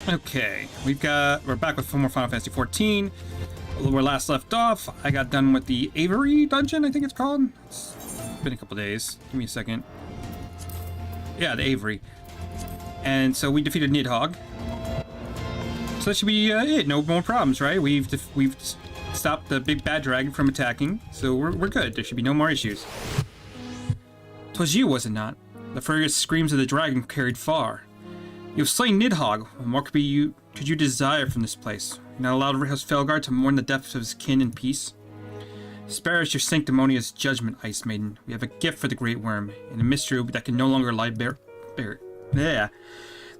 Okay, we're back with more Final Fantasy 14. Where last left off, I got done with the Avery dungeon, I think it's called. It's been a couple days. Give me a second. Yeah, the Avery. And so we defeated Nidhogg. So that should be it. No more problems, right? We've stopped the big bad dragon from attacking, so we're good. There should be no more issues. 'Twas you, was it not? The furious screams of the dragon carried far. You have slain Nidhogg. What more could you desire from this place? You're not allowed House Felgar to mourn the death of his kin in peace. Spare us your sanctimonious judgment, Ice Maiden. We have a gift for the Great Worm, and a mystery that can no longer lie bare. Yeah.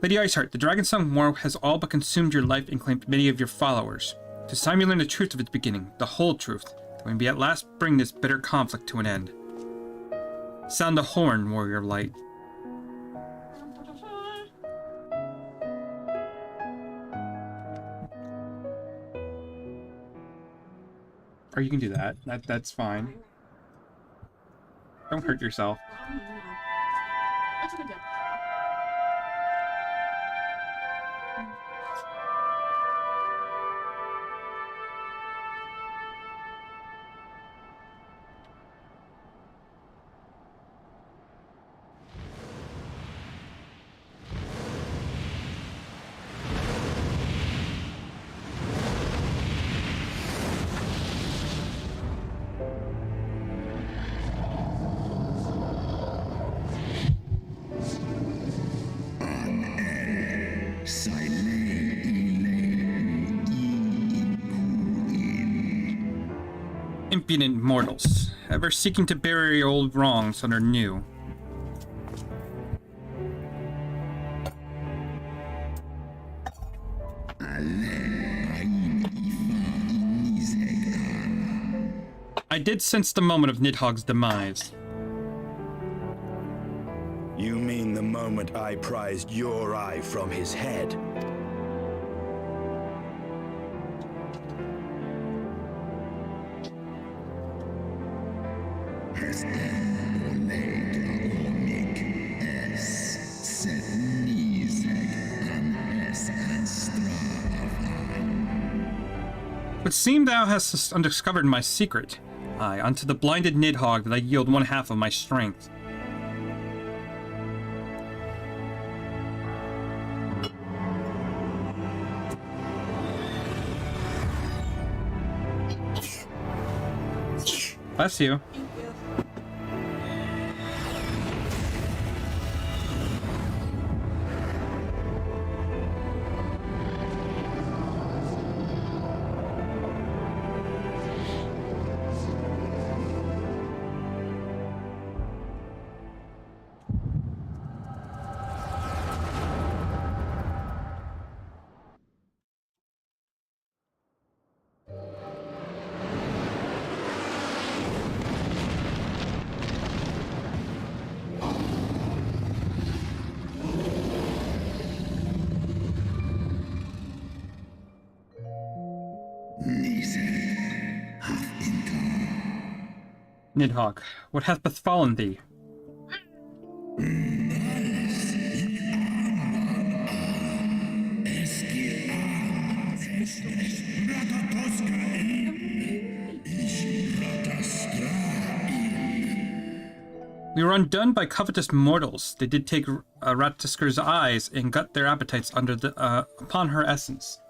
Lady Iceheart, the Dragonsong War has all but consumed your life and claimed many of your followers. Tis time you learn the truth of its beginning, the whole truth, that we may at last bring this bitter conflict to an end. Sound the horn, warrior of light. Or you can do that. That's fine. Don't hurt yourself. That's a good deal. Impudent mortals, ever seeking to bury old wrongs under new. I did sense the moment of Nidhogg's demise. You mean the moment I prized your eye from his head? But seem thou hast undiscovered my secret. Aye, unto the blinded Nidhogg that I yield one half of my strength. Bless you. Nidhogg, what hath befallen thee? We were undone by covetous mortals. They did take Ratisker's eyes and gut their appetites under upon her essence.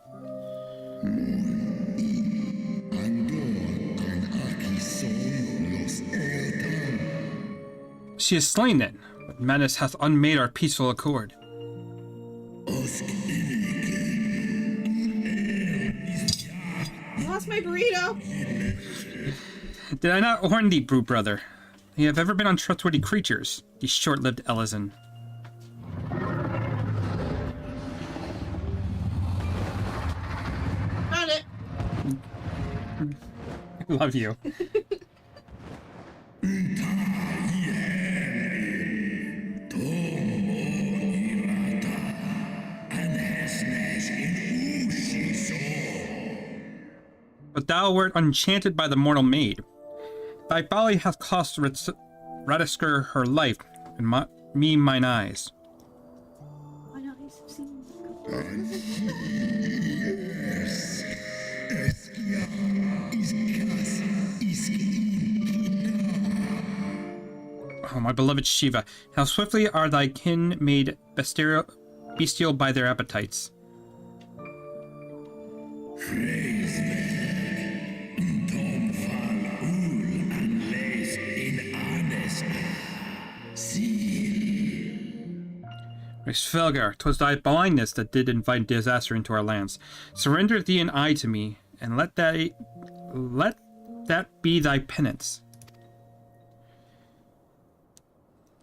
She is slain then, but madness hath unmade our peaceful accord. I lost my burrito. Did I not warn thee, brute brother? You have ever been untrustworthy creatures, these short-lived Elysin. Found it. I love you. But thou wert enchanted by the mortal maid. Thy folly hath cost Ratisker her life, and me mine eyes. My eyes have seen Oh, my beloved Shiva, how swiftly are thy kin made bestial by their appetites. Svelgar, 'twas thy blindness that did invite disaster into our lands. Surrender thee an eye to me, and let that be thy penance.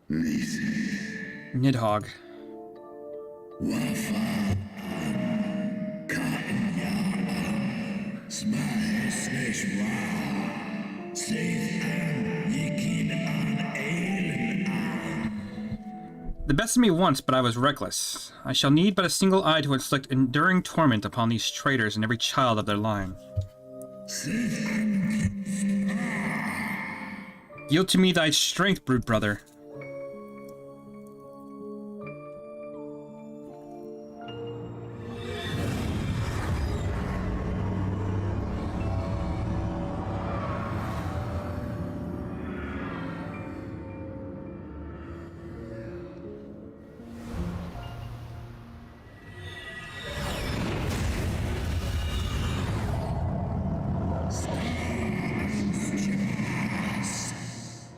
Nidhogg. The best of me once, but I was reckless. I shall need but a single eye to inflict enduring torment upon these traitors and every child of their line. Yield to me thy strength, brood brother.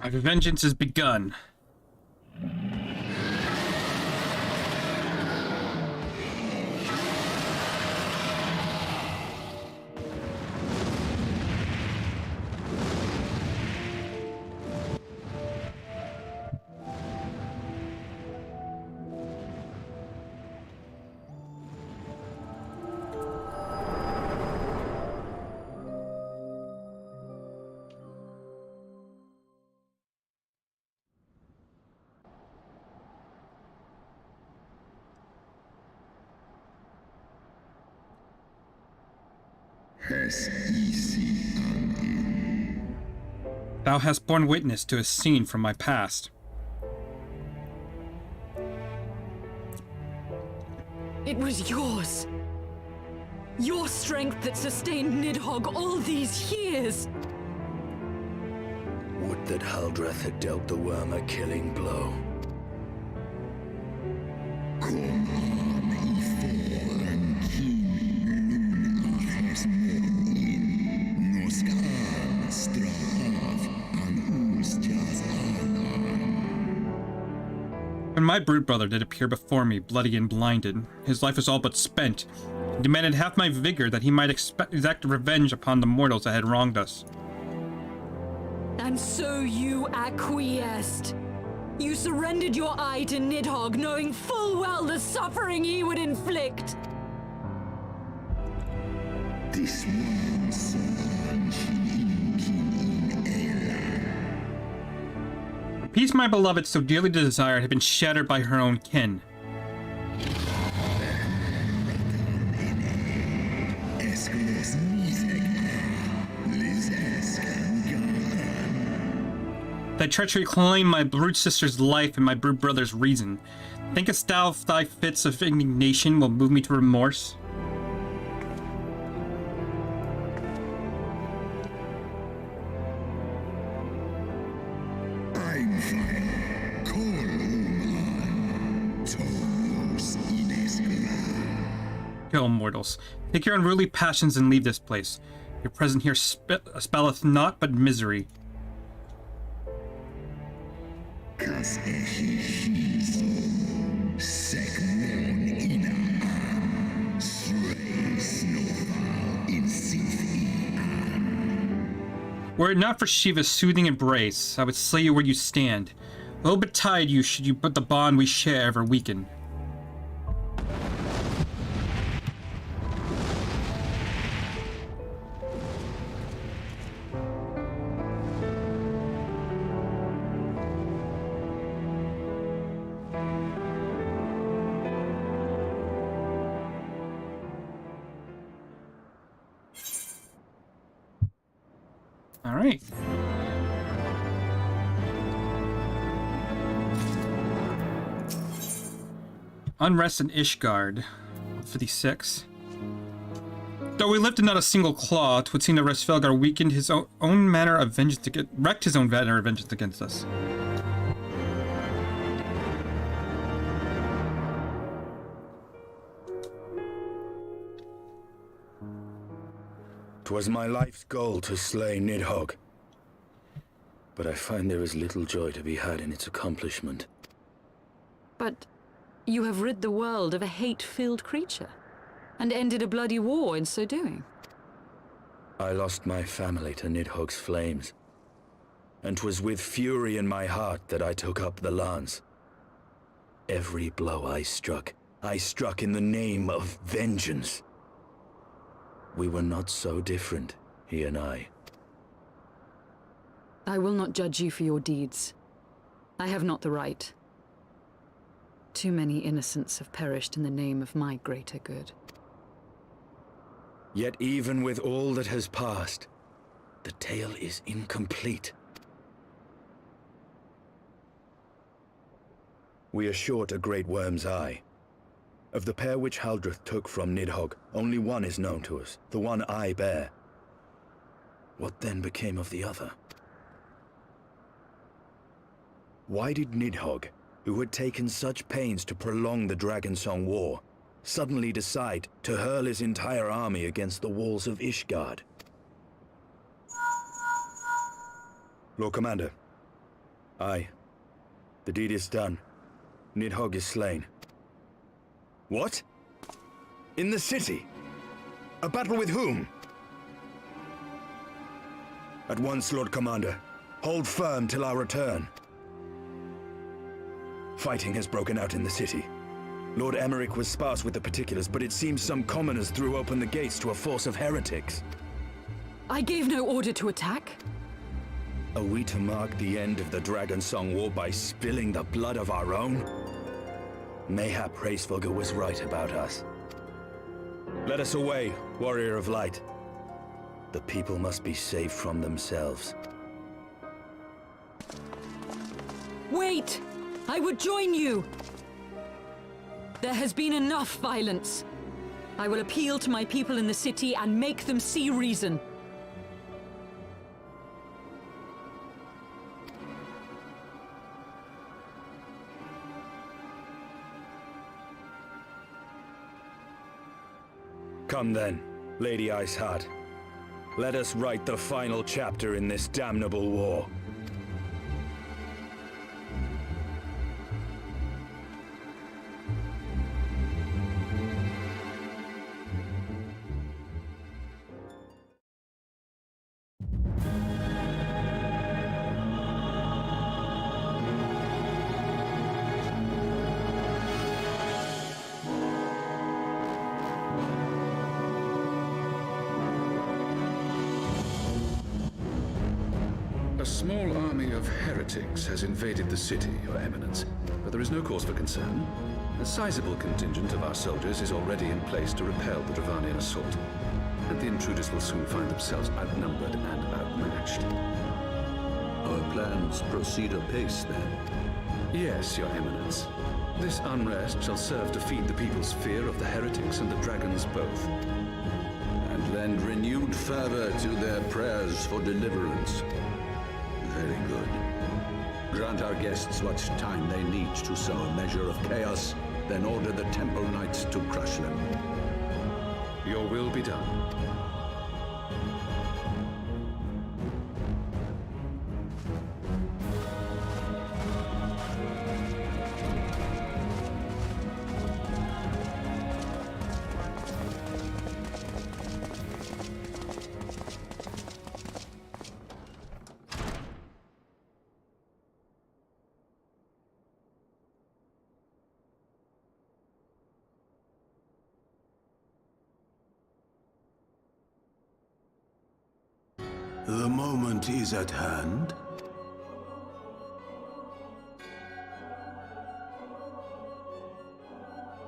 My vengeance has begun. Thou hast borne witness to a scene from my past. It was yours. Your strength that sustained Nidhogg all these years. Would that Haldreth had dealt the worm a killing blow. When my brute brother did appear before me, bloody and blinded, his life was all but spent. He demanded half my vigor that he might exact revenge upon the mortals that had wronged us. And so you acquiesced. You surrendered your eye to Nidhogg, knowing full well the suffering he would inflict. This one The peace my beloved so dearly desired had been shattered by her own kin. Thy treachery claimed my brute sister's life and my brute brother's reason. Thinkest thou thy fits of indignation will move me to remorse? Go, mortals. Take your unruly passions and leave this place. Your presence here spelleth naught but misery. Were it not for Shiva's soothing embrace, I would slay you where you stand. Woe betide you should you but the bond we share ever weaken. All right. Unrest in Ishgard. 56. Though we lifted not a single claw, 'twould seem that Resfelgar weakened his own manner of vengeance wrecked his own manner of vengeance against us. "'Twas my life's goal to slay Nidhogg, but I find there is little joy to be had in its accomplishment. But you have rid the world of a hate-filled creature, and ended a bloody war in so doing. I lost my family to Nidhogg's flames, and 'twas with fury in my heart that I took up the lance. Every blow I struck in the name of vengeance. We were not so different, he and I. I will not judge you for your deeds. I have not the right. Too many innocents have perished in the name of my greater good. Yet even with all that has passed, the tale is incomplete. We are short a great worm's eye. Of the pair which Haldreth took from Nidhogg, only one is known to us, the one I bear. What then became of the other? Why did Nidhogg, who had taken such pains to prolong the Dragonsong War, suddenly decide to hurl his entire army against the walls of Ishgard? Lord Commander. Aye. The deed is done. Nidhogg is slain. What? In the city? A battle with whom? At once, Lord Commander. Hold firm till our return. Fighting has broken out in the city. Lord Emmerich was sparse with the particulars, but it seems some commoners threw open the gates to a force of heretics. I gave no order to attack. Are we to mark the end of the Dragonsong War by spilling the blood of our own? Mayhap Hraesvelgr was right about us. Let us away, Warrior of Light. The people must be saved from themselves. Wait! I would join you! There has been enough violence. I will appeal to my people in the city and make them see reason. Come then, Lady Iceheart. Let us write the final chapter in this damnable war. A small army of heretics has invaded the city, Your Eminence, but there is no cause for concern. A sizable contingent of our soldiers is already in place to repel the Dravanian assault, and the intruders will soon find themselves outnumbered and outmatched. Our plans proceed apace, then? Yes, Your Eminence. This unrest shall serve to feed the people's fear of the heretics and the dragons both. And lend renewed fervor to their prayers for deliverance. Very good. Grant our guests what time they need to sow a measure of chaos, then order the Temple Knights to crush them. Your will be done. The moment is at hand.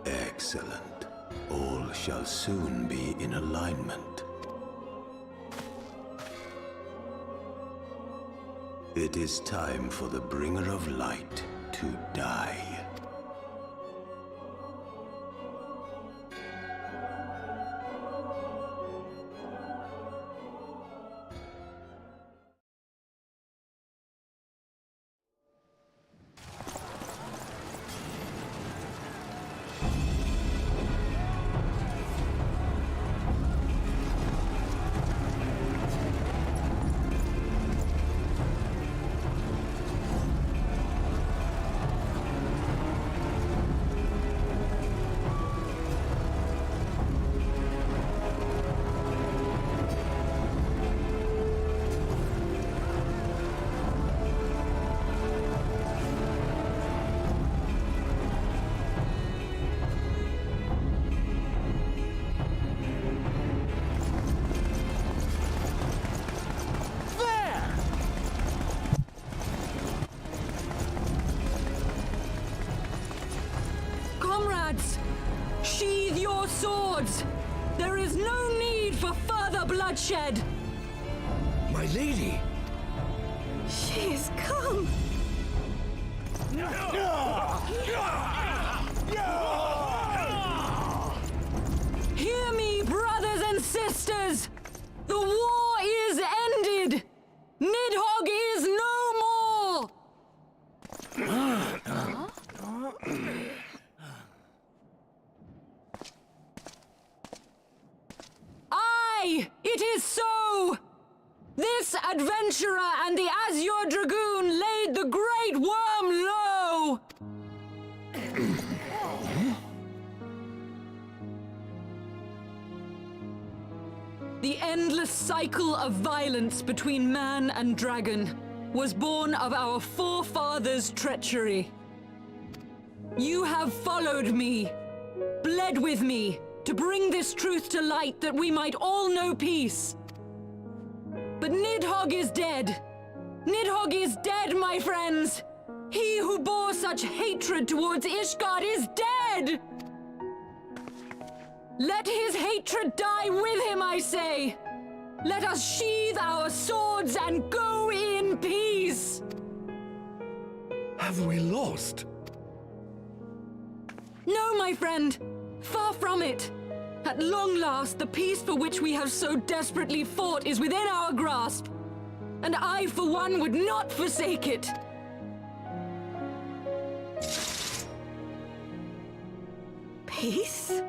Excellent. All shall soon be in alignment. It is time for the Bringer of Light to die. There is no need for further bloodshed! My lady! She is come. Hear me, brothers and sisters! The war is ended! Nidhogg is no more! Aye, it is so! This adventurer and the Azure Dragoon laid the great worm low! The endless cycle of violence between man and dragon was born of our forefathers' treachery. You have followed me, bled with me, to bring this truth to light that we might all know peace. But Nidhogg is dead. Nidhogg is dead, my friends! He who bore such hatred towards Ishgard is dead! Let his hatred die with him, I say! Let us sheathe our swords and go in peace! Have we lost? No, my friend! Far from it! At long last, the peace for which we have so desperately fought is within our grasp. And I, for one, would not forsake it. Peace?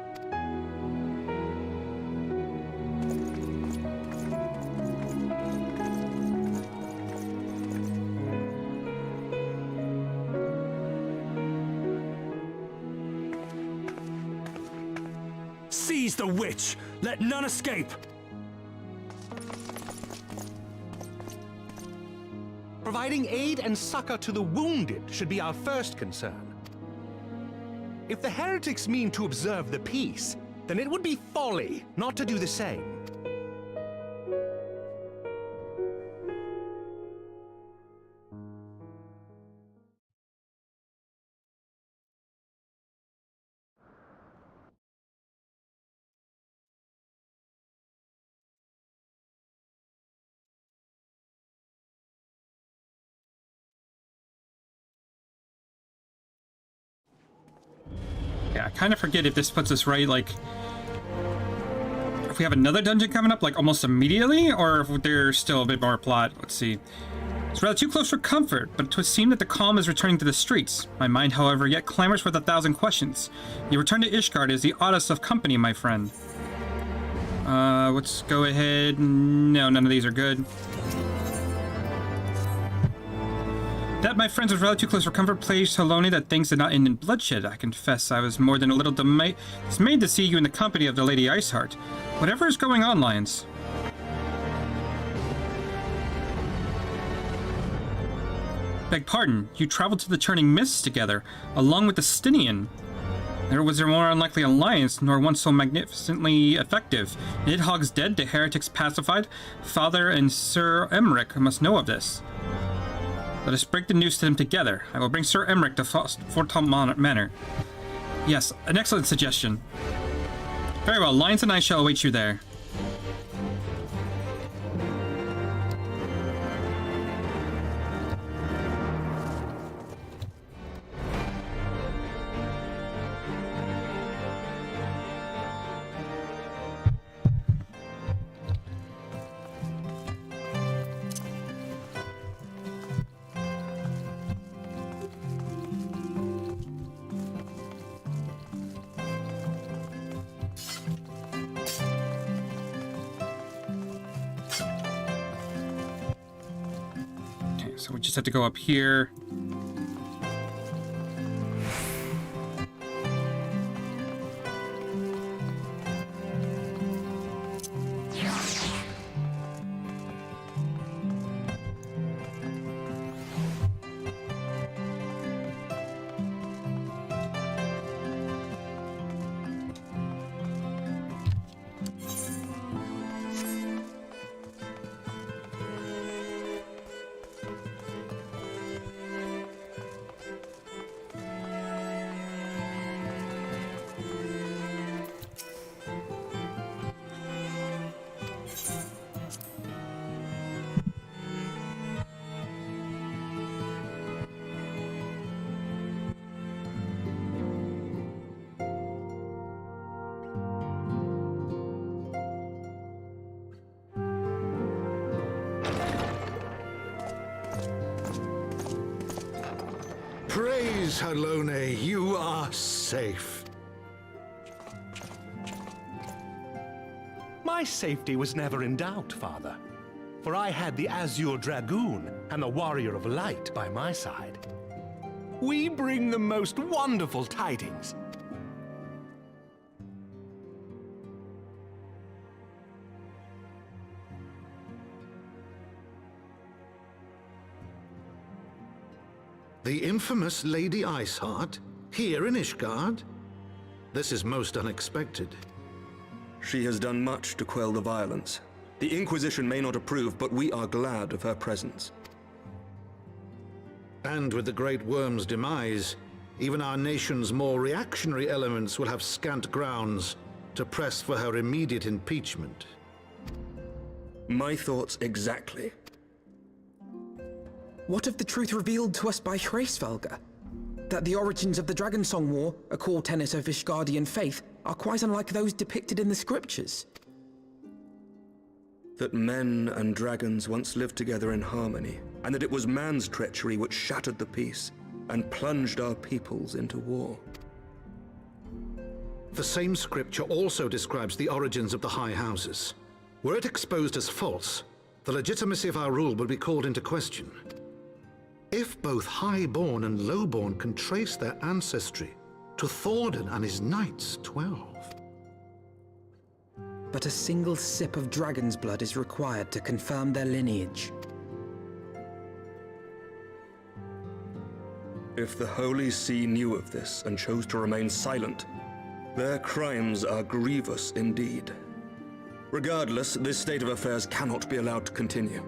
Seize the witch! Let none escape! Providing aid and succor to the wounded should be our first concern. If the heretics mean to observe the peace, then it would be folly not to do the same. Yeah, I kind of forget if this puts us right, like, if we have another dungeon coming up, like, almost immediately, or if there's still a bit more plot. Let's see. It's rather too close for comfort, but it would seem that the calm is returning to the streets. My mind, however, yet clamors with 1,000 questions. Your return to Ishgard is the oddest of company, my friend. Let's go ahead. No, none of these are good. That, my friends, was rather too close for comfort plagued so lonely that things did not end in bloodshed. I confess I was more than a little dismayed to see you in the company of the Lady Iceheart. Whatever is going on, Lions? Beg pardon, you traveled to the Churning Mists together, along with the Stinian. There was a more unlikely alliance, nor one so magnificently effective. Nidhogg's dead, the heretics pacified. Father and Sir Emmerich must know of this. Let us break the news to them together. I will bring Sir Emmerich to Fortom Manor. Yes, an excellent suggestion. Very well, Lions and I shall await you there. So we just have to go up here. days, Halone. You are safe. My safety was never in doubt, Father. For I had the Azure Dragoon and the Warrior of Light by my side. We bring the most wonderful tidings. The infamous Lady Iceheart? Here in Ishgard? This is most unexpected. She has done much to quell the violence. The Inquisition may not approve, but we are glad of her presence. And with the Great Worm's demise, even our nation's more reactionary elements will have scant grounds to press for her immediate impeachment. My thoughts exactly. What of the truth revealed to us by Hraesvelga? That the origins of the Dragonsong War, a core tenet of Ishgardian faith, are quite unlike those depicted in the scriptures. That men and dragons once lived together in harmony, and that it was man's treachery which shattered the peace and plunged our peoples into war. The same scripture also describes the origins of the High Houses. Were it exposed as false, the legitimacy of our rule would be called into question. If both Highborn and Lowborn can trace their ancestry to Thordan and his Knights 12. But a single sip of dragon's blood is required to confirm their lineage. If the Holy See knew of this and chose to remain silent, their crimes are grievous indeed. Regardless, this state of affairs cannot be allowed to continue.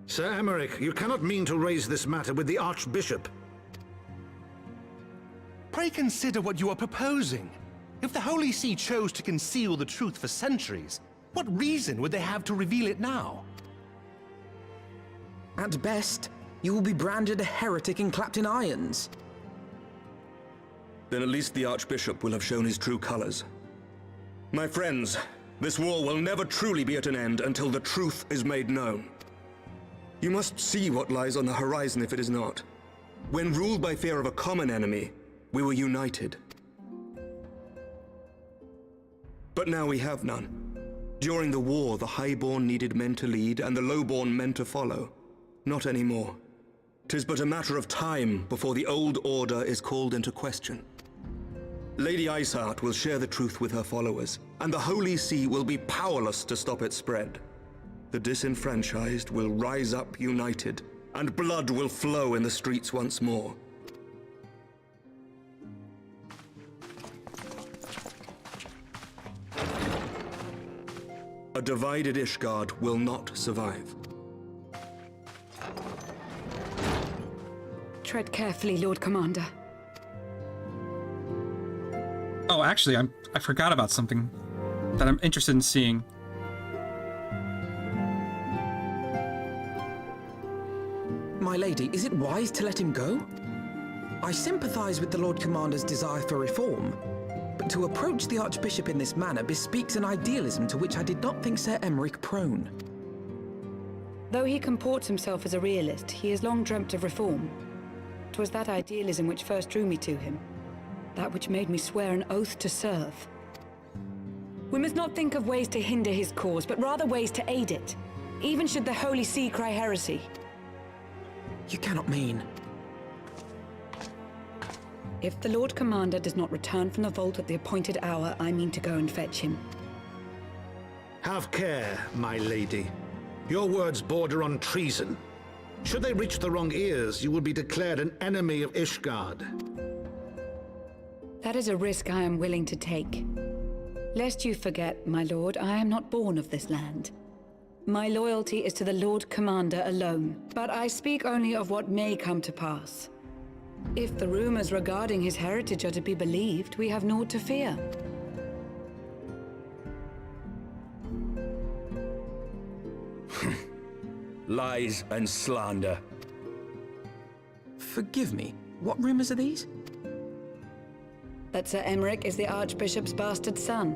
Sir Emmerich, you cannot mean to raise this matter with the Archbishop. Pray consider what you are proposing. If the Holy See chose to conceal the truth for centuries, what reason would they have to reveal it now? At best, you will be branded a heretic and clapped in irons. Then at least the Archbishop will have shown his true colors. My friends, this war will never truly be at an end until the truth is made known. You must see what lies on the horizon if it is not. When ruled by fear of a common enemy, we were united. But now we have none. During the war, the Highborn needed men to lead and the Lowborn men to follow. Not anymore. 'Tis but a matter of time before the old order is called into question. Lady Iceheart will share the truth with her followers, and the Holy See will be powerless to stop its spread. The disenfranchised will rise up united, and blood will flow in the streets once more. A divided Ishgard will not survive. Tread carefully, Lord Commander. Oh, actually, I forgot about something that I'm interested in seeing. My lady, is it wise to let him go? I sympathize with the Lord Commander's desire for reform, but to approach the Archbishop in this manner bespeaks an idealism to which I did not think Sir Emmerich prone. Though he comports himself as a realist, he has long dreamt of reform. 'Twas that idealism which first drew me to him, that which made me swear an oath to serve. We must not think of ways to hinder his cause, but rather ways to aid it, even should the Holy See cry heresy. You cannot mean... If the Lord Commander does not return from the vault at the appointed hour, I mean to go and fetch him. Have care, my lady. Your words border on treason. Should they reach the wrong ears, you will be declared an enemy of Ishgard. That is a risk I am willing to take. Lest you forget, my lord, I am not born of this land. My loyalty is to the Lord Commander alone, but I speak only of what may come to pass. If the rumors regarding his heritage are to be believed, we have naught to fear. Lies and slander. Forgive me, what rumors are these? That Sir Emmerich is the Archbishop's bastard son.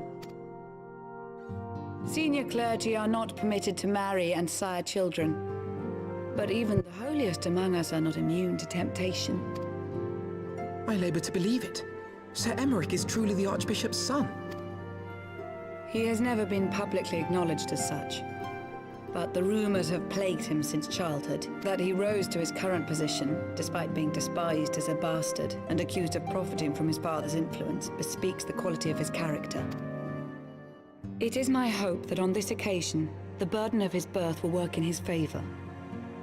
Senior clergy are not permitted to marry and sire children. But even the holiest among us are not immune to temptation. I labor to believe it. Sir Emeric is truly the Archbishop's son. He has never been publicly acknowledged as such. But the rumors have plagued him since childhood. That he rose to his current position, despite being despised as a bastard and accused of profiting from his father's influence, bespeaks the quality of his character. It is my hope that on this occasion, the burden of his birth will work in his favor.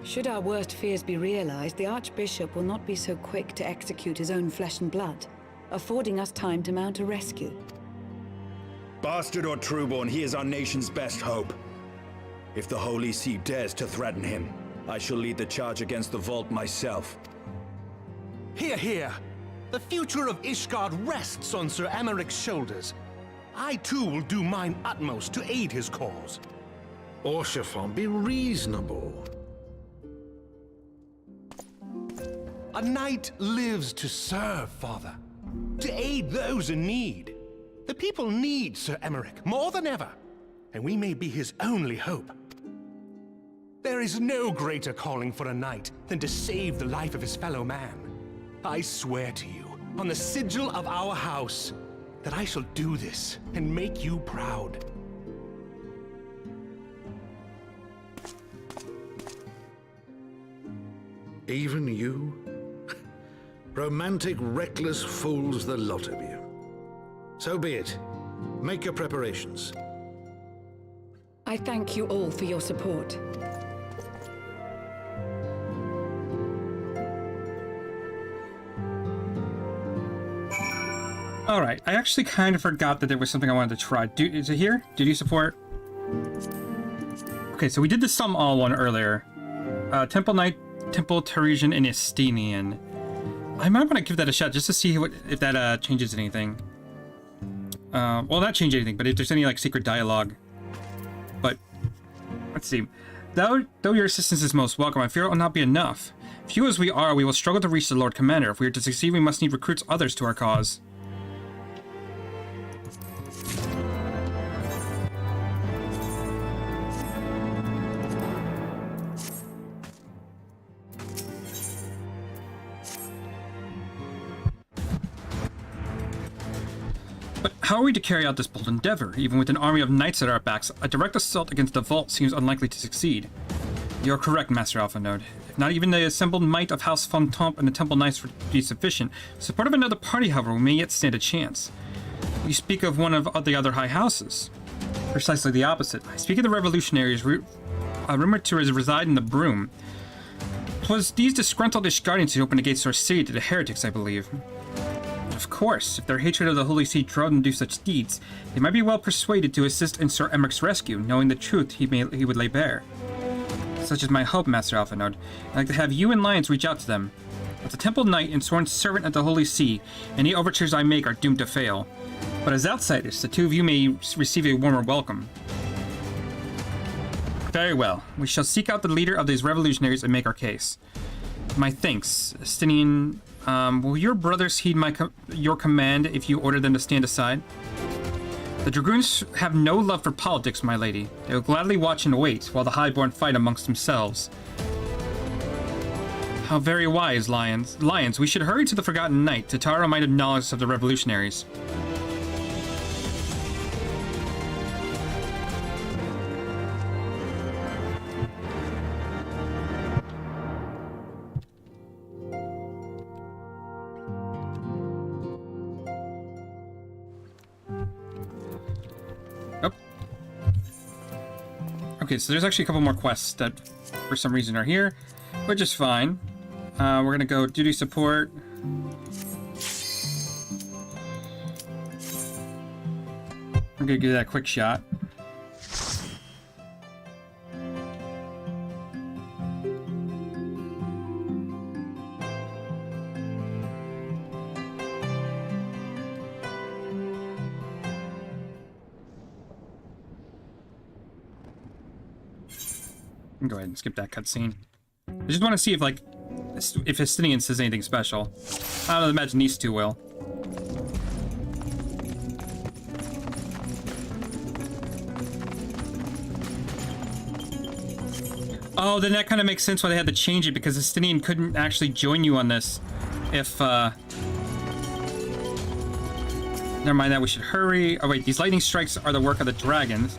Should our worst fears be realized, the Archbishop will not be so quick to execute his own flesh and blood, affording us time to mount a rescue. Bastard or trueborn, he is our nation's best hope. If the Holy See dares to threaten him, I shall lead the charge against the Vault myself. Hear, hear! The future of Ishgard rests on Sir Emeric's shoulders. I too will do mine utmost to aid his cause. Orshafon, be reasonable. A knight lives to serve, Father. To aid those in need. The people need Sir Emeric more than ever, and we may be his only hope. There is no greater calling for a knight than to save the life of his fellow man. I swear to you, on the sigil of our house, that I shall do this and make you proud. Even you? Romantic, reckless fools, the lot of you. So be it. Make your preparations. I thank you all for your support. Alright, I actually kind of forgot that there was something I wanted to try. Is it here? Duty support? Okay, so we did the Sum All one earlier. Temple Knight, Temple Teresian, and Estinian. I might want to give that a shot just to see if that changes anything. Well, not change anything, but if there's any like secret dialogue. But let's see. Though your assistance is most welcome, I fear it will not be enough. Few as we are, we will struggle to reach the Lord Commander. If we are to succeed, we must need recruits others to our cause. How are we to carry out this bold endeavor? Even with an army of knights at our backs, a direct assault against the Vault seems unlikely to succeed. You're correct, Master Alphanode. If not even the assembled might of House Fontomp and the Temple Knights would be sufficient, support of another party, however, we may yet stand a chance. You speak of one of the other high houses. Precisely the opposite. I speak of the revolutionaries rumored to reside in the Broom. 'Twas these disgruntled Ishgardians who opened the gates to our city to the heretics, I believe. Of course, if their hatred of the Holy See drove them to do such deeds, they might be well persuaded to assist in Sir Emeric's rescue, knowing the truth he would lay bare. Such is my hope, Master Alphanode. I'd like to have you and Lyons reach out to them. As a Temple Knight and sworn servant of the Holy See, any overtures I make are doomed to fail. But as outsiders, the two of you may receive a warmer welcome. Very well. We shall seek out the leader of these revolutionaries and make our case. My thanks, Estinian. Will your brothers heed your command if you order them to stand aside? The Dragoons have no love for politics, my lady. They will gladly watch and wait while the Highborn fight amongst themselves. How very wise, Lyons. Lyons, we should hurry to the Forgotten Knight. Tatara might have knowledge of the revolutionaries. Okay, so there's actually a couple more quests that, for some reason, are here, which is fine. We're gonna go duty support. I'm gonna give that a quick shot. Go ahead and skip that cutscene. I just want to see if, like, if Estinian says anything special. I don't imagine these two will. Oh, then that kind of makes sense why they had to change it, because Estinian couldn't actually join you on this. If, Never mind that, we should hurry. Oh wait, these lightning strikes are the work of the dragons.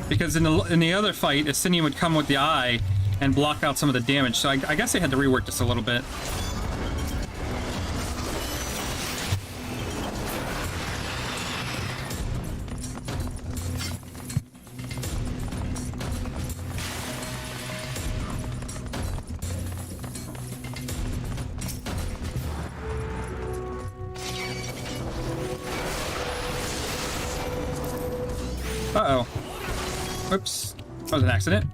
Because in the other fight, Estinian would come with the eye and block out some of the damage. So I guess they had to rework this a little bit. Uh-oh. Whoops. That was an accident.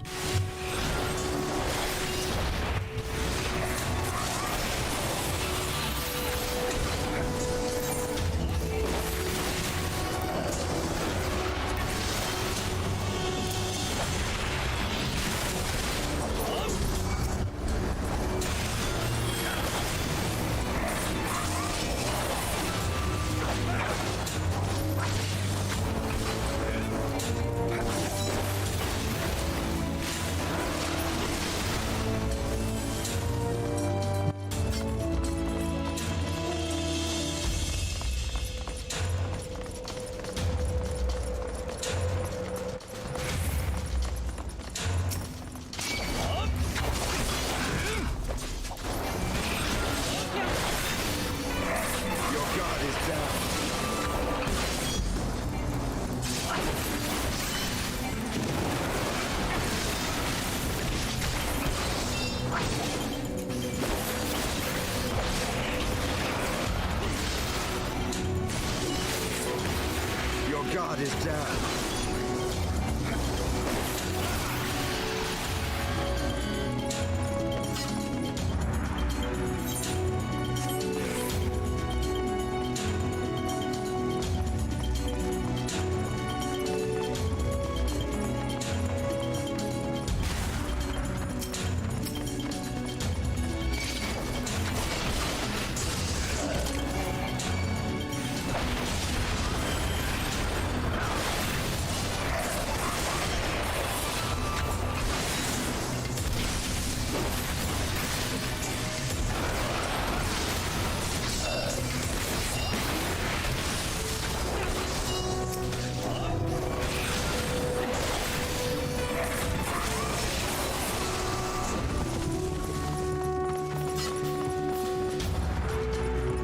God is down.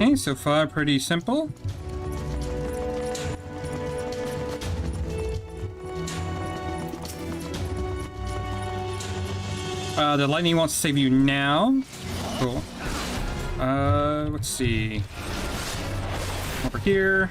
Okay, so far pretty simple. The lightning wants to save you now. Cool. Let's see. Over here.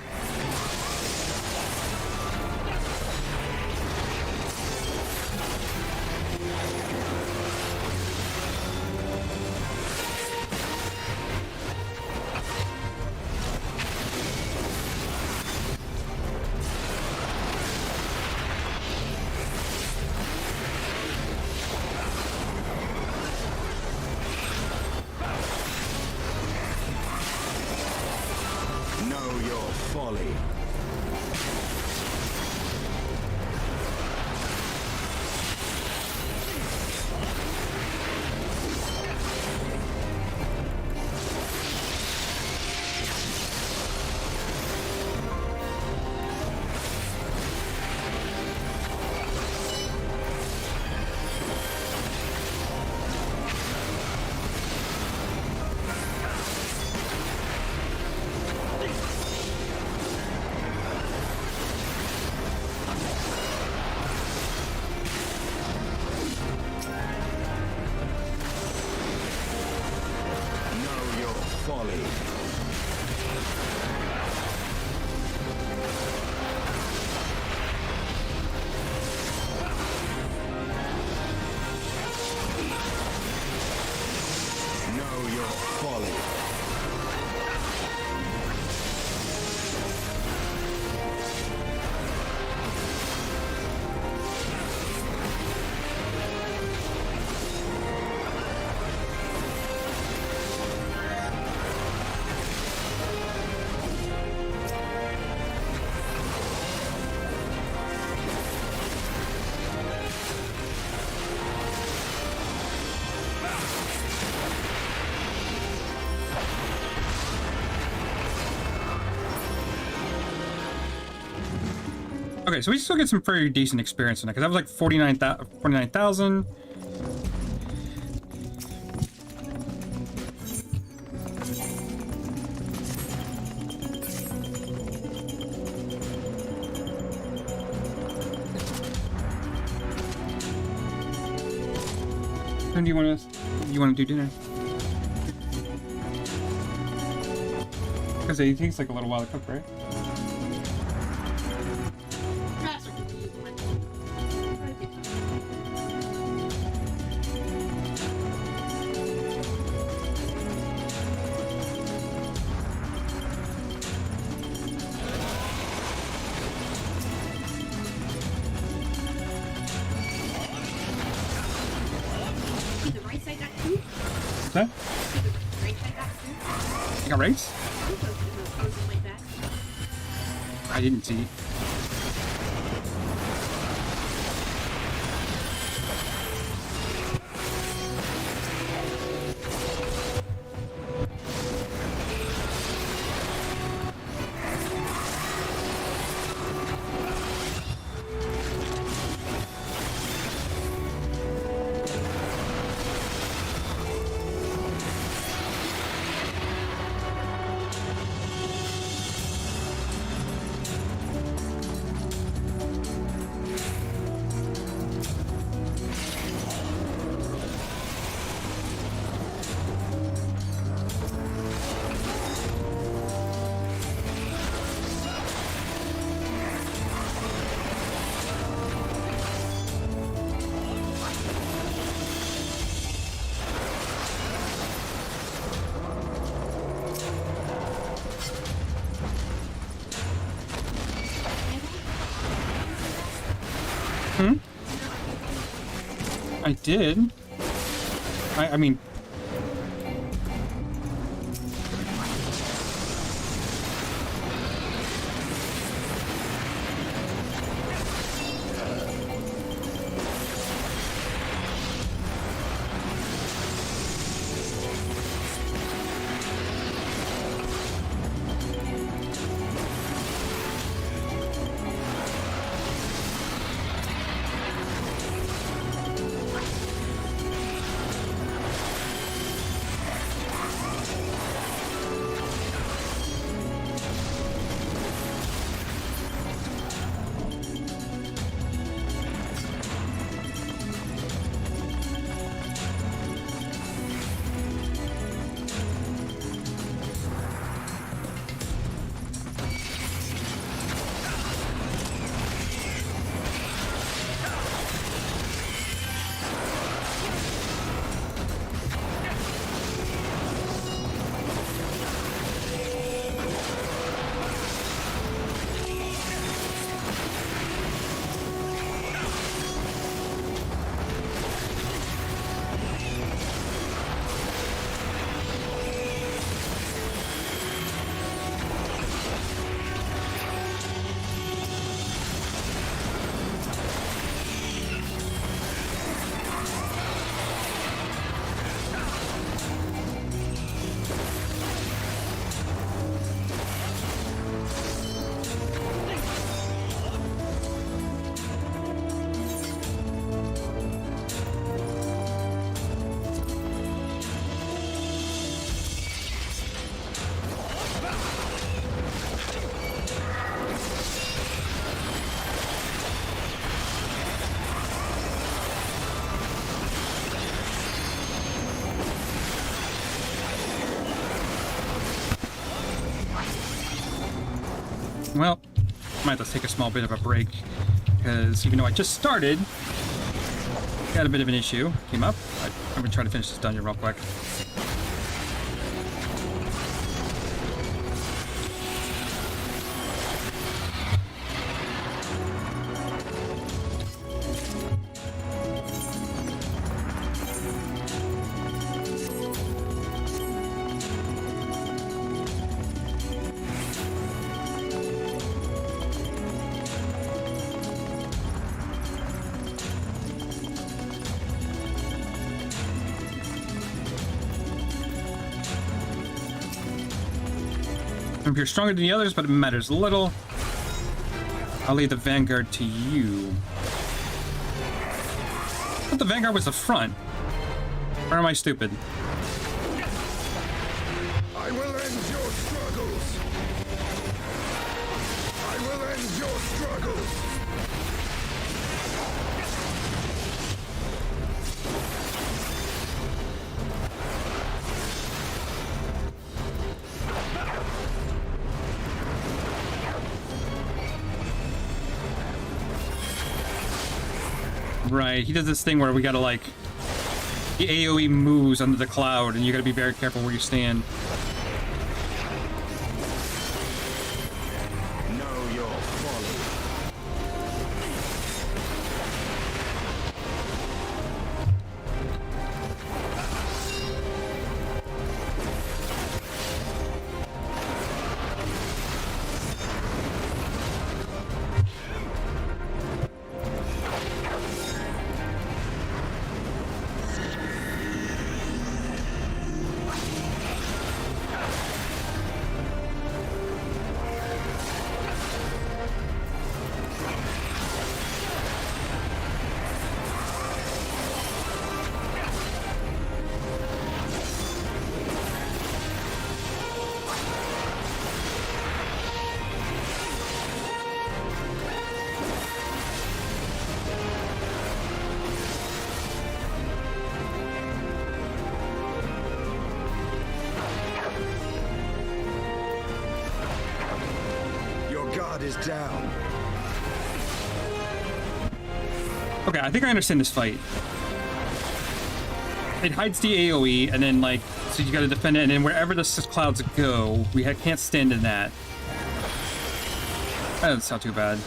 Okay, so we still get some pretty decent experience in it, because that was like 49,000. When do you want to do dinner? Because it takes like a little while to cook, right? What's that? You got rice? I didn't see. I did. I mean... Well, I might have to take a small bit of a break, because even though I just started, got a bit of an issue came up. I'm gonna try to finish this dungeon real quick. You're stronger than the others, but it matters little. I'll leave the Vanguard to you. I thought the Vanguard was the front. Or am I stupid? I will end your struggles. I will end your struggles. Right, he does this thing where we gotta like... The AoE moves under the cloud, and you gotta be very careful where you stand. Know your folly. Is down. Okay, I think I understand this fight. It hides the AoE, and then like, so you gotta defend it, and then wherever the clouds go, we can't stand in that. That's not too bad.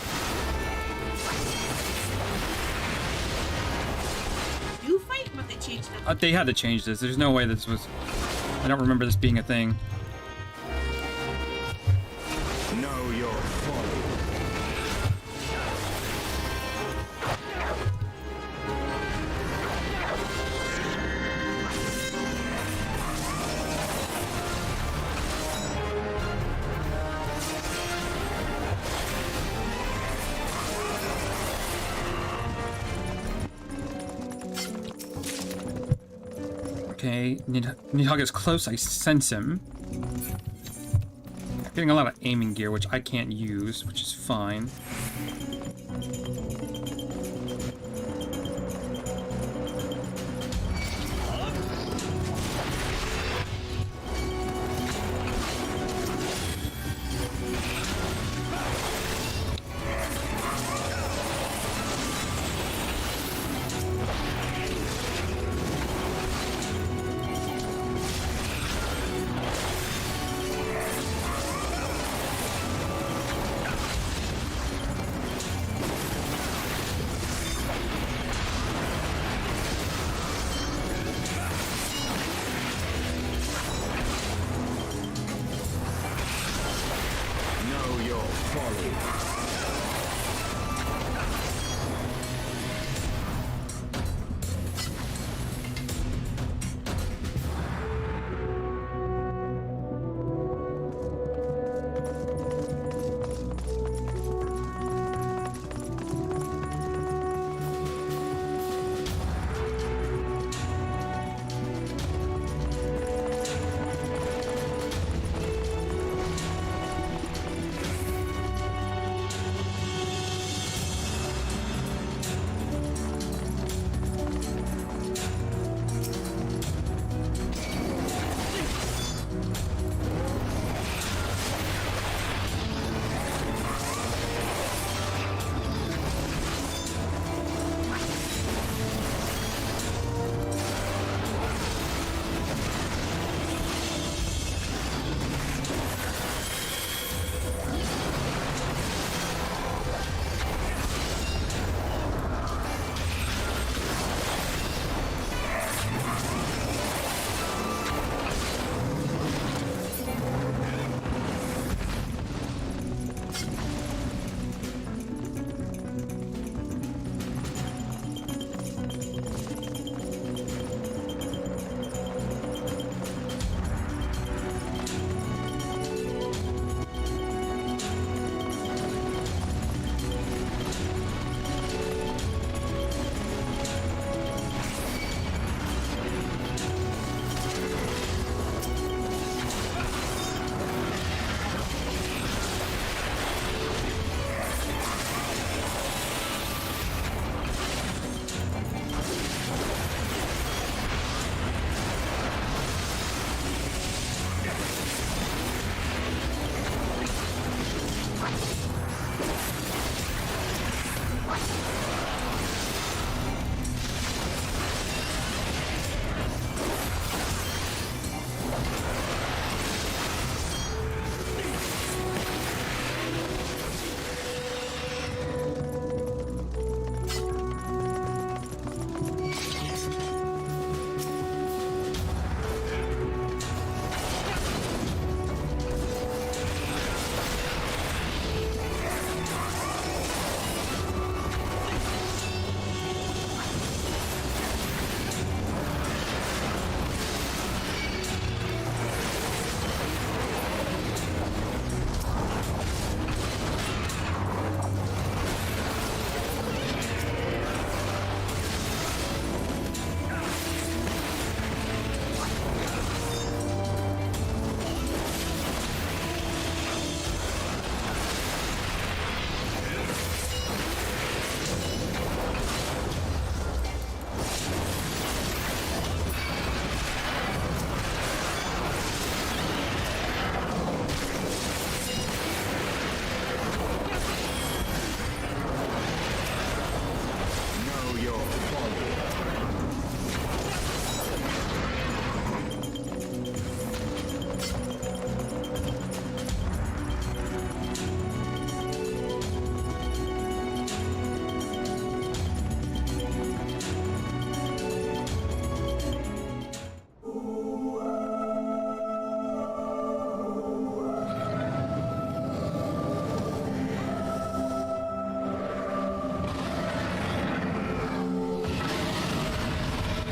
You fight, but they changed it. They had to change this. There's no way this was... I don't remember this being a thing. Know your folly. Okay, Nidhogg is close. I sense him. Getting a lot of aiming gear, which I can't use, which is fine.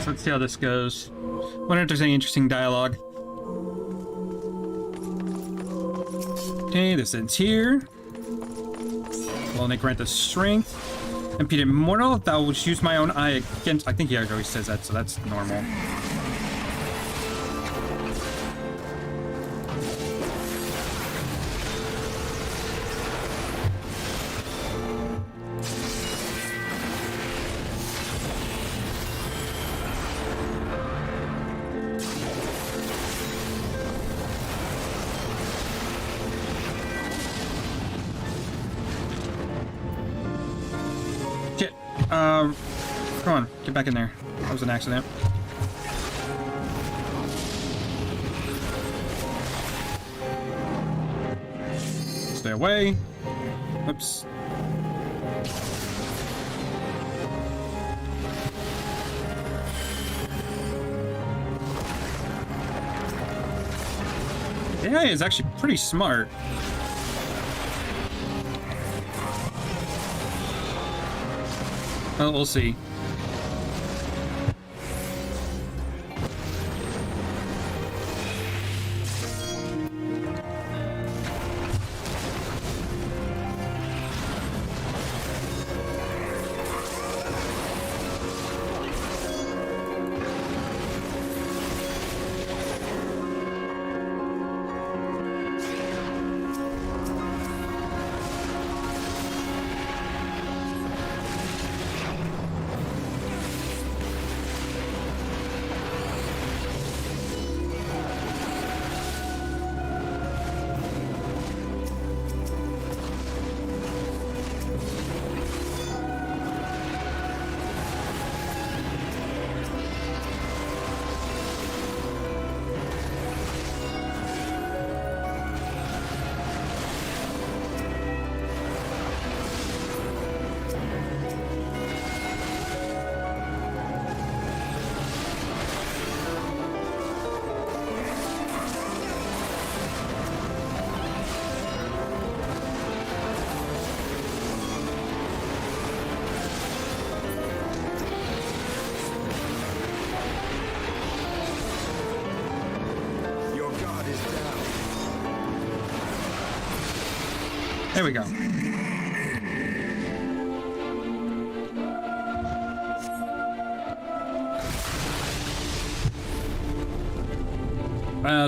let's see how this goes. Wonder if there's any interesting dialogue. Okay, this ends here. Well, they grant us strength. Impeded mortal, thou would use my own eye against. I think he always says that, so that's normal. Come on, get back in there. That was an accident. Stay away. Oops. The AI is actually pretty smart. Well, we'll see. There we go.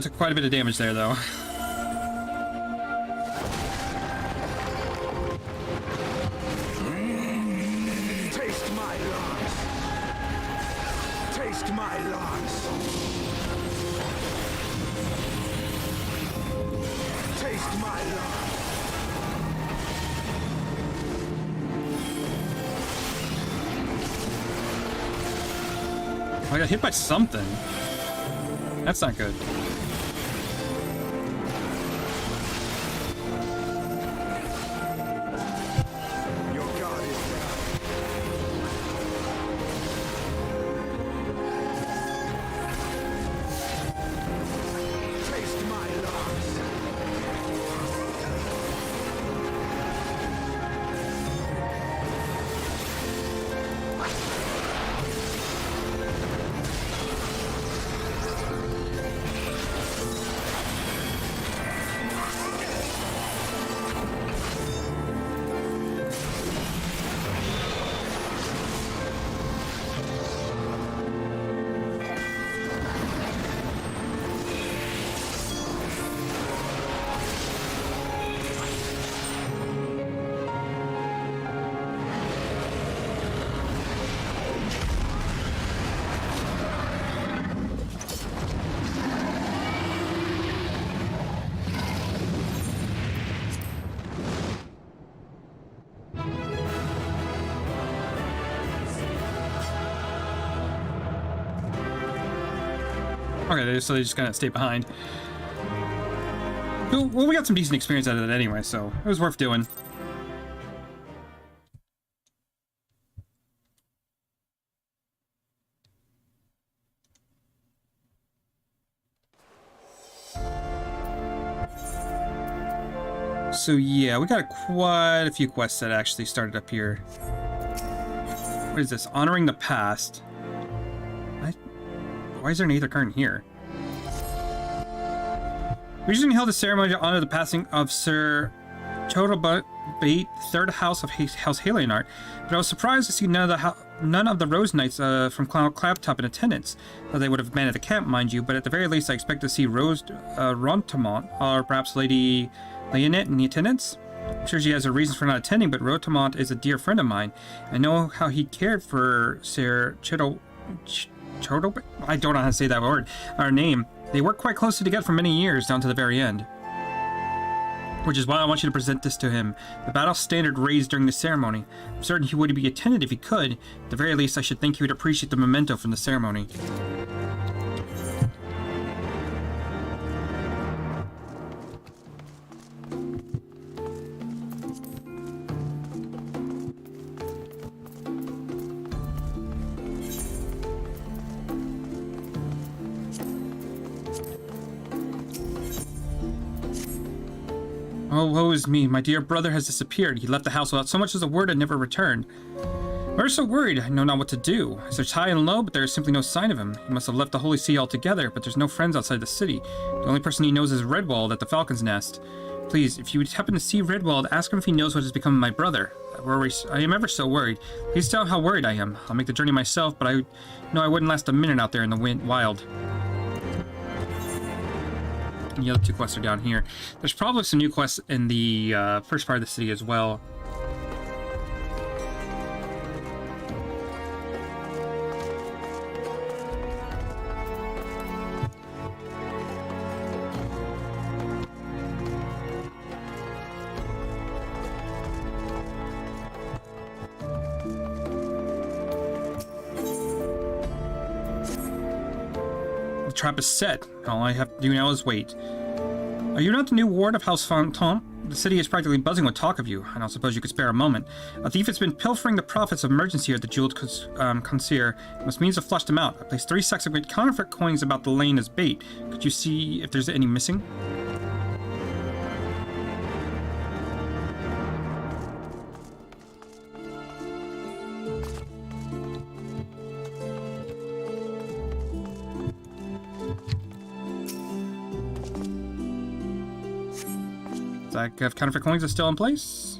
Took quite a bit of damage there, though. Taste my lance. Taste my lance. Taste my lance. I got hit by something. That's not good. Okay, so they just kind of stay behind. Well, we got some decent experience out of it anyway, so it was worth doing. So yeah, we got quite a few quests that actually started up here. What is this? Honoring the past. I Why is there an Aether current here? We recently held a ceremony to honor the passing of Sir Chodobate, 3rd House of House Halianart, but I was surprised to see none of the Rose Knights from Claptop in attendance. Though they would have been at the camp, mind you, but at the very least I expect to see Rose Rontamont, or perhaps Lady Leonette in the attendance. I'm sure she has her reasons for not attending, but Rotamont is a dear friend of mine. I know how he cared for Sir Chodobate? I don't know how to say that word, our name. They worked quite closely together for many years, down to the very end. Which is why I want you to present this to him. The battle standard raised during the ceremony. I'm certain he would be attended if he could. At the very least, I should think he would appreciate the memento from the ceremony. Oh, woe is me. My dear brother has disappeared. He left the house without so much as a word and never returned. We're so worried. I know not what to do. I searched high and low, but there is simply no sign of him. He must have left the Holy See altogether, but there's no friends outside the city. The only person he knows is Redwald at the Falcon's Nest. Please, if you would happen to see Redwald, ask him if he knows what has become of my brother. I am ever so worried. Please tell him how worried I am. I'll make the journey myself, but I know I wouldn't last a minute out there in the wild. And the other two quests are down here. There's probably some new quests in the first part of the city as well. The trap is set. All I have to do now is wait. Are you not the new ward of House Fantôme? The city is practically buzzing with talk of you. I don't suppose you could spare a moment. A thief has been pilfering the profits of merchants here at the jeweled concierge. It must means to flush them out. I placed 3 sacks of great counterfeit coins about the lane as bait. Could you see if there's any missing? Stack of counterfeit coins is still in place.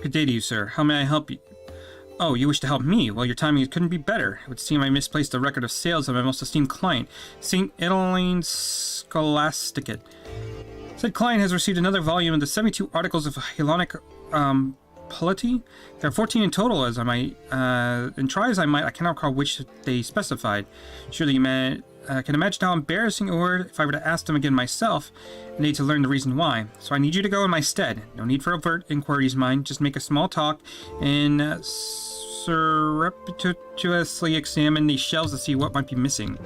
Good day to you, sir. How may I help you? Oh, you wish to help me? Well, your timing couldn't be better. It would seem I misplaced the record of sales of my most esteemed client, St. Elaine Scholasticate. Said client has received another volume of the 72 articles of Hellenic polity. There are 14 in total, as I might, and try as I might, I cannot recall which they specified. Surely you can imagine how embarrassing it would if I were to ask them again myself, and need to learn the reason why. So I need you to go in my stead. No need for overt inquiries, mind. Just make a small talk and surreptitiously examine these shelves to see what might be missing.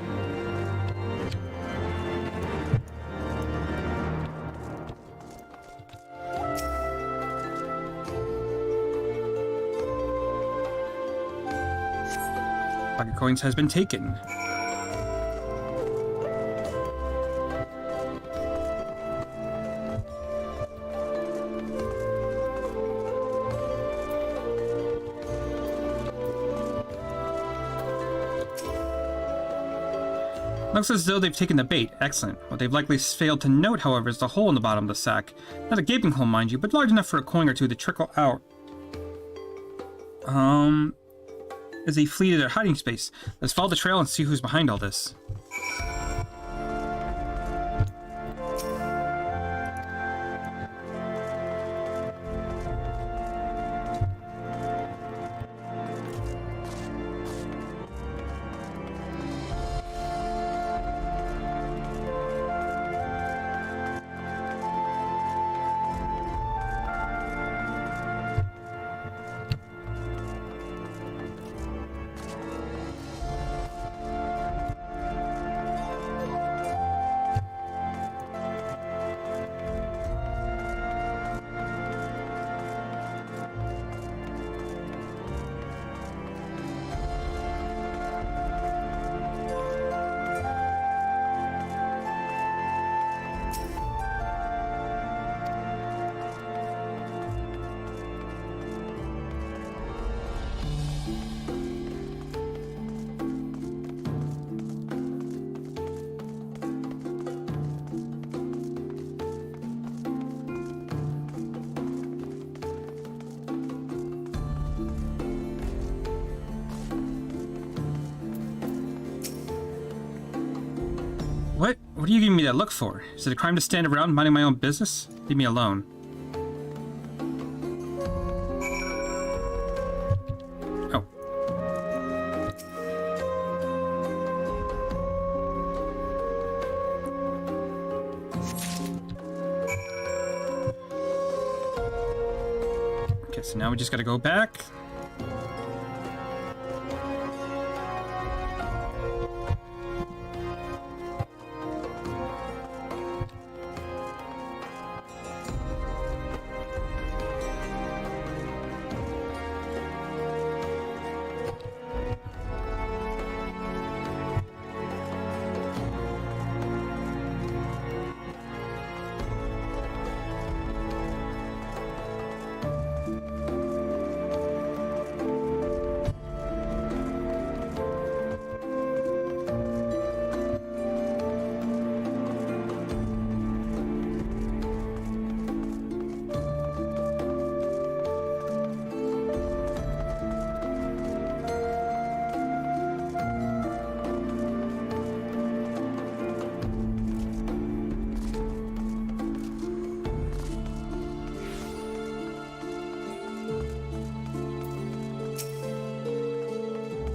Pocket coins has been taken. Looks as though they've taken the bait. Excellent. What they've likely failed to note, however, is the hole in the bottom of the sack. Not a gaping hole, mind you, but large enough for a coin or two to trickle out. As they flee to their hiding space. Let's follow the trail and see who's behind all this. What? What are you giving me that look for? Is it a crime to stand around minding my own business? Leave me alone. Oh. Okay, so now we just gotta go back.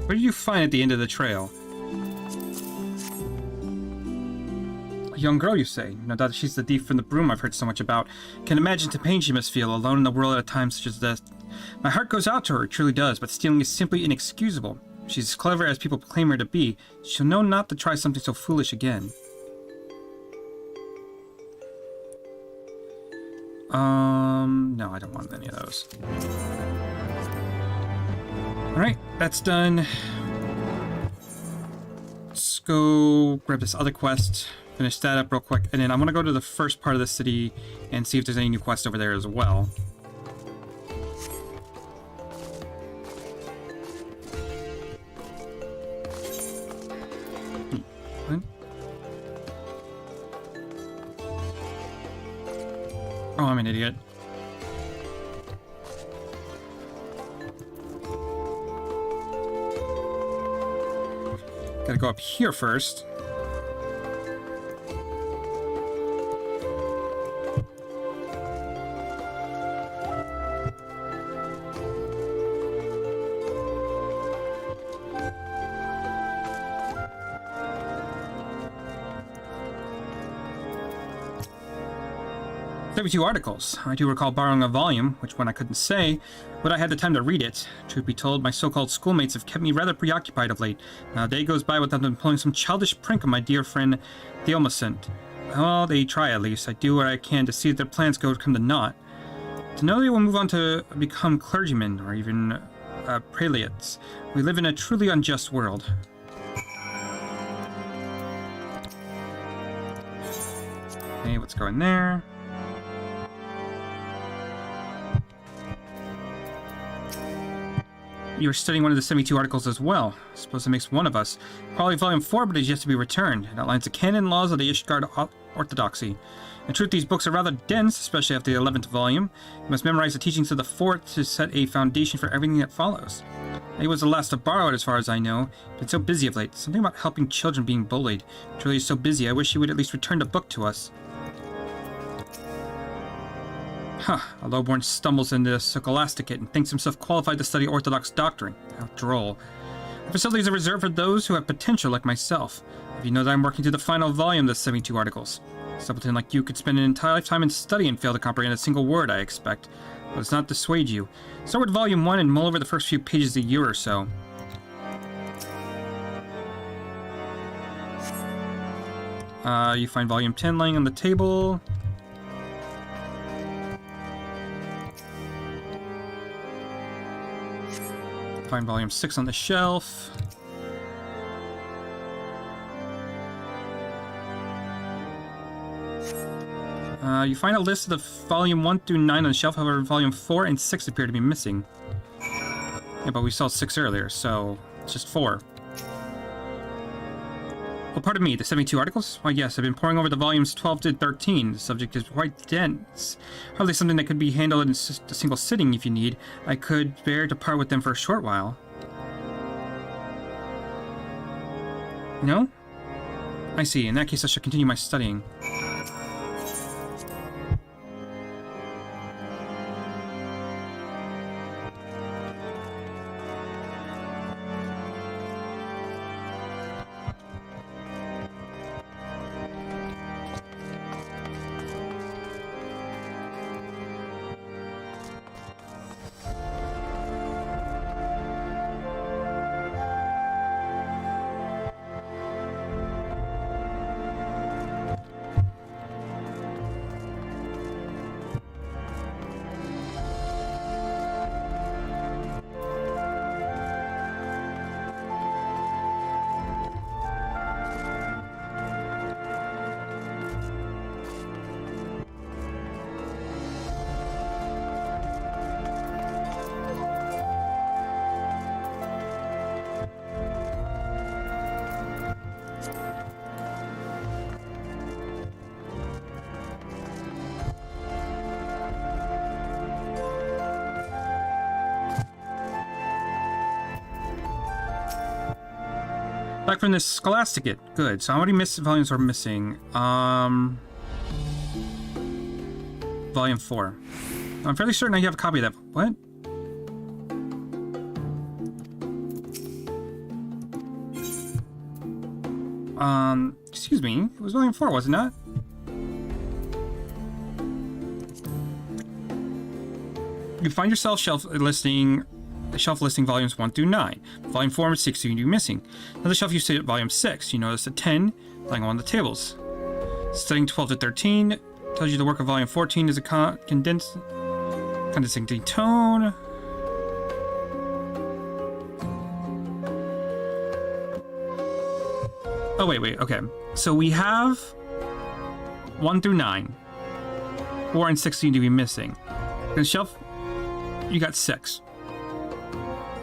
What did you find at the end of the trail? A young girl, you say? No doubt she's the thief from the broom I've heard so much about. Can imagine the pain she must feel, alone in the world at a time such as this. My heart goes out to her, it truly does, but stealing is simply inexcusable. She's as clever as people claim her to be. She'll know not to try something so foolish again. No, I don't want any of those. Alright, that's done. Let's go grab this other quest, finish that up real quick, and then I'm gonna go to the first part of the city and see if there's any new quests over there as well. What? Oh, I'm an idiot. Gotta go up here first. Two articles. I do recall borrowing a volume, which one I couldn't say, but I had the time to read it. Truth be told, my so-called schoolmates have kept me rather preoccupied of late. Not a day goes by without them pulling some childish prank on my dear friend, the Omniscient. Well, they try at least. I do what I can to see that their plans come to naught. To know they will move on to become clergymen, or even prelates. We live in a truly unjust world. Okay, let's go in there. You were studying one of the 72 articles as well. I suppose it makes one of us. Probably volume 4, but it is yet to be returned. It outlines the canon laws of the Ishgard Orthodoxy. In truth, these books are rather dense, especially after the 11th volume. You must memorize the teachings of the 4th to set a foundation for everything that follows. He was the last to borrow it as far as I know. Been so busy of late. Something about helping children being bullied. Truly is so busy, I wish he would at least return the book to us. Huh, a lowborn stumbles into the scholasticate and thinks himself qualified to study Orthodox doctrine. How droll. The facilities are reserved for those who have potential like myself. If you know that I'm working through the final volume of the 72 articles. A simpleton like you could spend an entire lifetime in study and fail to comprehend a single word, I expect. But it's not dissuade you. Start with volume 1 and mull over the first few pages a year or so. You find volume 10 laying on the table. Find volume 6 on the shelf. You find a list of the volume 1 through 9 on the shelf, however volume 4 and 6 appear to be missing. Yeah, but we saw 6 earlier, so it's just 4. Oh, pardon me, the 72 articles? Why yes, I've been poring over the volumes 12 to 13. The subject is quite dense. Hardly something that could be handled in a single sitting if you need. I could bear to part with them for a short while. No? I see. In that case, I should continue my studying. Back from this Scholasticate. Good. So how many volumes are missing? Volume 4. I'm fairly certain I have a copy of that. What? Excuse me. It was volume 4, was it not? You find yourself shelf listing volumes 1 through 9. Volume 4 and 6 you missing. Another shelf you see at volume 6. You notice a 10 lying on the tables. Studying 12 to 13 tells you the work of volume 14 is a condensing tone. Oh, wait, okay. So we have 1 through 9. 4 and 6 seem to be missing. The shelf, you got 6.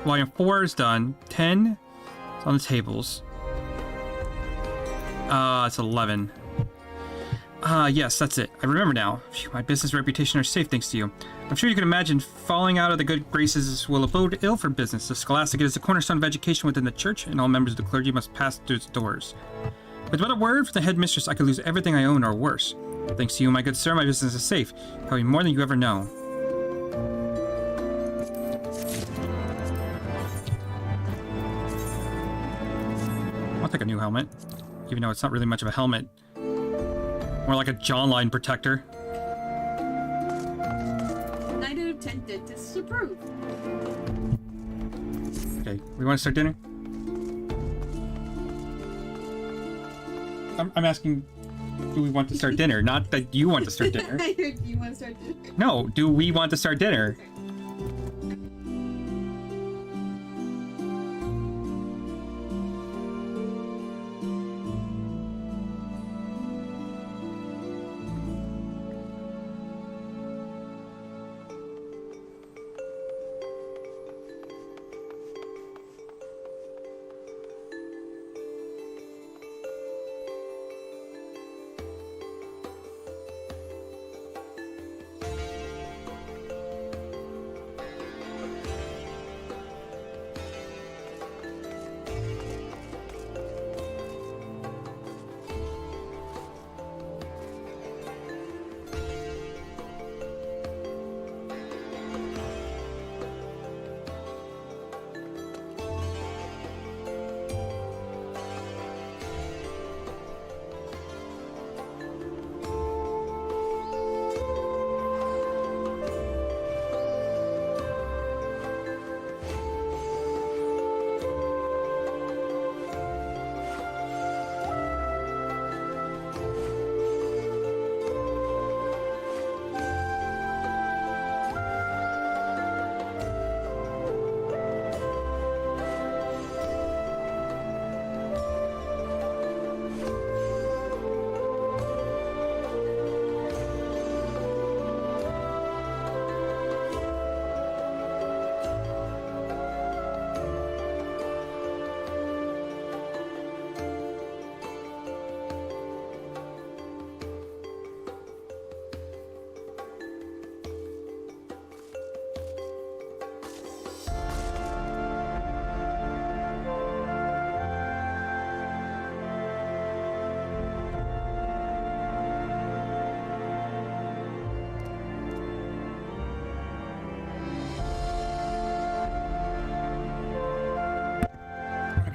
Volume 4 is done. 10 is on the tables. It's 11. Yes, that's it. I remember now. Phew, my business reputation are safe thanks to you. I'm sure you can imagine falling out of the good graces will bode ill for business. The Scholasticate is the cornerstone of education within the church, and all members of the clergy must pass through its doors. With but a word from the headmistress, I could lose everything I own or worse. Thanks to you, my good sir, my business is safe. Probably more than you ever know. I'll take a new helmet, even though it's not really much of a helmet. More like a jawline protector. 9 out of 10 dentists approve. Okay, we want to start dinner? I'm asking, do we want to start dinner? Not that you want to start dinner. I heard you want to start dinner. No, do we want to start dinner?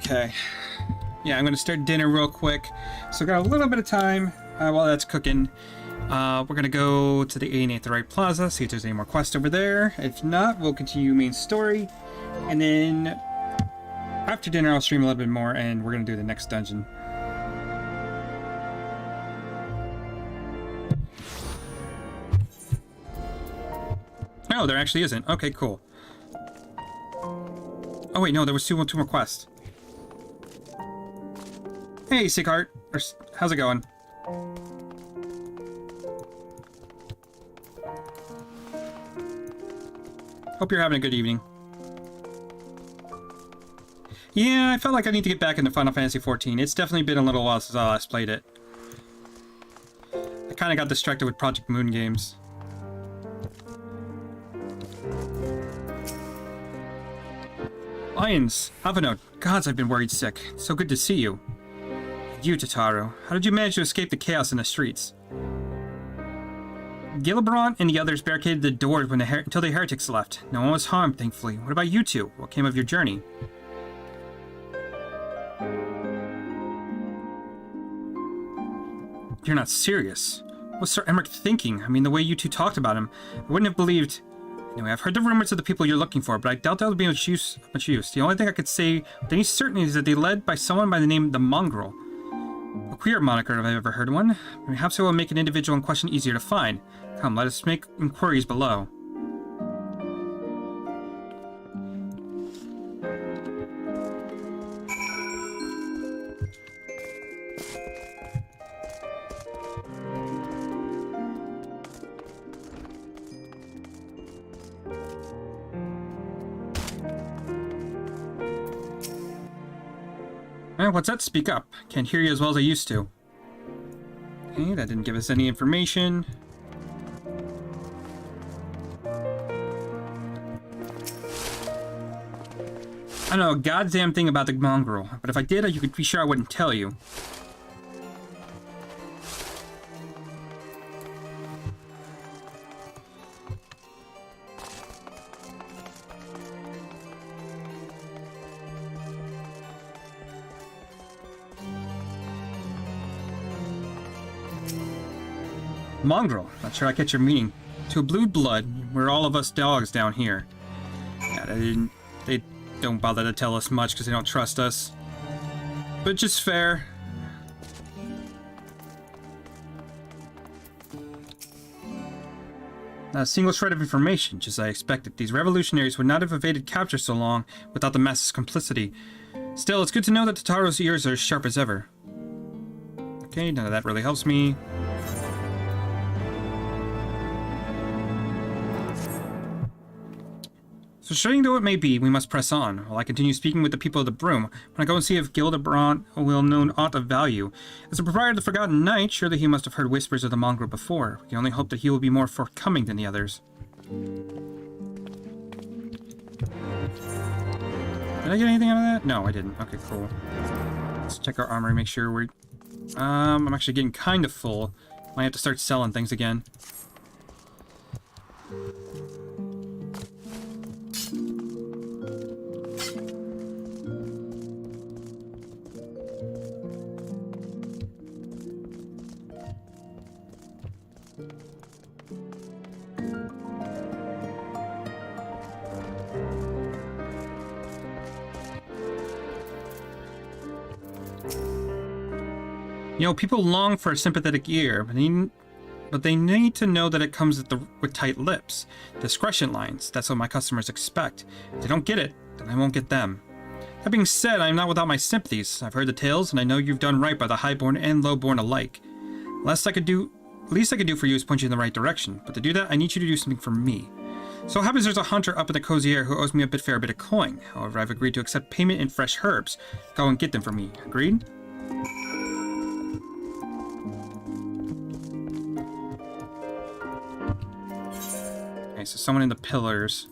Okay. Yeah, I'm gonna start dinner real quick. So got a little bit of time while that's cooking. We're gonna go to the 88th Right Plaza, see if there's any more quests over there. If not, we'll continue main story. And then after dinner, I'll stream a little bit more, and we're gonna do the next dungeon. No, there actually isn't. Okay, cool. Oh wait, no, there was two more quests. Hey, Sighart. How's it going? Hope you're having a good evening. Yeah, I felt like I need to get back into Final Fantasy XIV. It's definitely been a little while since I last played it. I kind of got distracted with Project Moon games. Lions, Avanode, gods, I've been worried sick. So good to see you. You, Tataru, how did you manage to escape the chaos in the streets? Gillibrand and the others barricaded the doors when until the heretics left. No one was harmed, thankfully. What about you two? What came of your journey? You're not serious. What's Sir Emmerich thinking? I mean, the way you two talked about him, I wouldn't have believed... Anyway, I've heard the rumors of the people you're looking for, but I doubt that would be much use. The only thing I could say with any certainty is that they led by someone by the name the Mongrel. A queer moniker if I've ever heard one. Perhaps it will make an individual in question easier to find. Come, let us make inquiries below. What's that? Speak up. Can't hear you as well as I used to. Okay, that didn't give us any information. I don't know a goddamn thing about the mongrel, but if I did, you could be sure I wouldn't tell you. Mongrel, not sure I catch your meaning. To a blue blood, we're all of us dogs down here. Yeah, they don't bother to tell us much because they don't trust us. But just fair. Not a single shred of information, just as I expected. These revolutionaries would not have evaded capture so long without the masses' complicity. Still, it's good to know that Tataru's ears are as sharp as ever. Okay, none of that really helps me. So showing though it may be, we must press on, while I continue speaking with the people of the Broom. When I go and see if Gildebrand will know aught of value. As the proprietor of the Forgotten Knight, surely he must have heard whispers of the mongrel before. We can only hope that he will be more forthcoming than the others. Did I get anything out of that? No, I didn't. Okay, cool. Let's check our armory, make sure we're... I'm actually getting kind of full. Might have to start selling things again. You know, people long for a sympathetic ear, but they need to know that it comes with tight lips. Discretion lines, that's what my customers expect. If they don't get it, then I won't get them. That being said, I am not without my sympathies. I've heard the tales, and I know you've done right by the highborn and lowborn alike. The least I could do for you is point you in the right direction, but to do that, I need you to do something for me. So it happens there's a hunter up in the cozy air who owes me a fair bit of coin. However, I've agreed to accept payment in fresh herbs. Go and get them for me. Agreed? Okay, so someone in the pillars.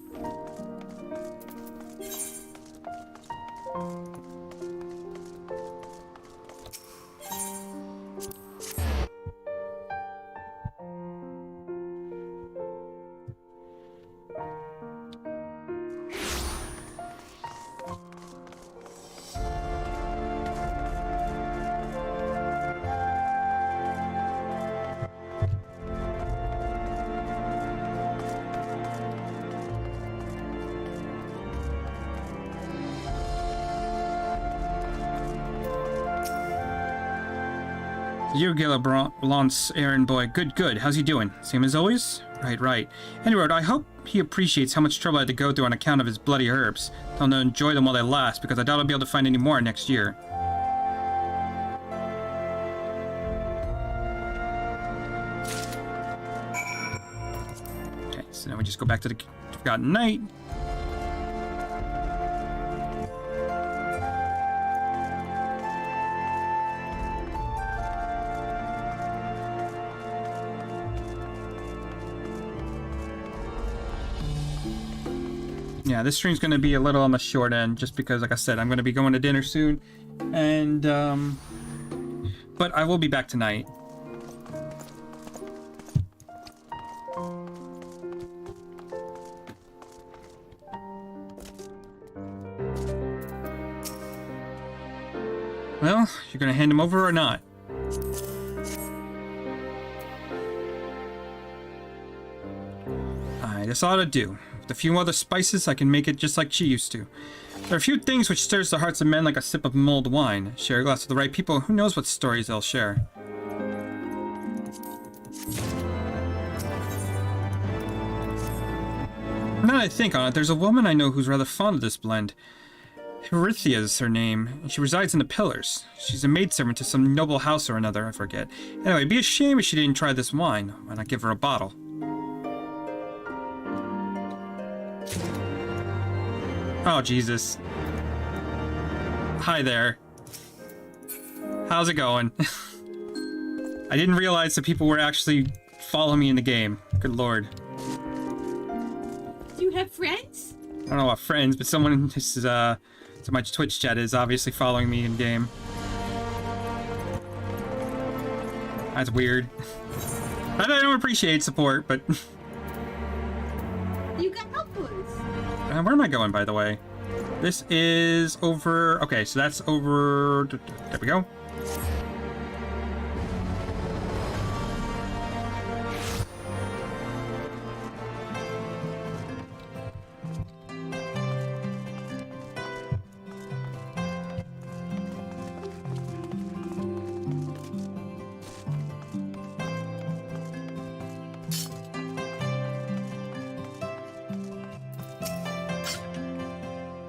You, Gillibrand's errand boy. Good. How's he doing? Same as always? Right. Anyway, I hope he appreciates how much trouble I had to go through on account of his bloody herbs. Tell him to enjoy them while they last, because I doubt I'll be able to find any more next year. Okay, so now we just go back to the Forgotten Night. Yeah, this stream's going to be a little on the short end, just because, like I said, I'm going to be going to dinner soon, and, but I will be back tonight. Well, you're going to hand him over or not? This ought to do. With a few other spices, I can make it just like she used to. There are a few things which stirs the hearts of men like a sip of mulled wine. Share a glass with the right people, who knows what stories they'll share. Now that I think on it, there's a woman I know who's rather fond of this blend. Heventhia is her name, and she resides in the Pillars. She's a maidservant to some noble house or another, I forget. Anyway, it'd be a shame if she didn't try this wine. Why not give her a bottle? Oh, Jesus. Hi there. How's it going? I didn't realize that people were actually following me in the game. Good lord. Do you have friends? I don't know about friends, but someone in this is, so my Twitch chat is obviously following me in game. That's weird. I don't appreciate support, but... You can help us. Where am I going, by the way? This is over... Okay, so that's over... There we go.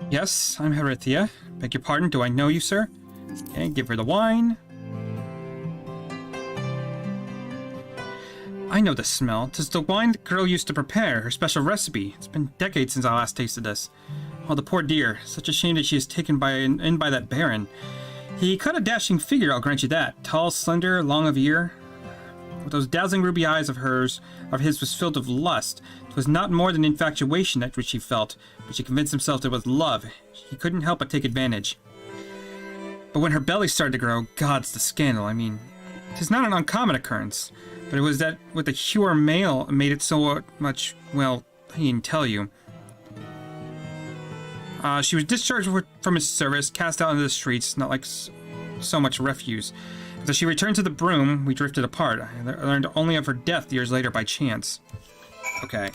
Yes, I'm Heventhia. Beg your pardon, do I know you, sir? Okay, give her the wine. I know the smell. 'Tis the wine the girl used to prepare, her special recipe. It's been decades since I last tasted this. Oh, the poor dear. Such a shame that she is taken in by that baron. He cut a dashing figure, I'll grant you that. Tall, slender, long of ear. With those dazzling ruby eyes of his was filled with lust. It was not more than infatuation that which he felt, but she convinced himself it was love. He couldn't help but take advantage. But when her belly started to grow, God's the scandal. I mean, 'tis not an uncommon occurrence, but it was that with the pure male made it so much, well, I needn't tell you. She was discharged from his service, cast out into the streets, not like so much refuse. As she returned to the broom, we drifted apart. I learned only of her death years later by chance. Okay.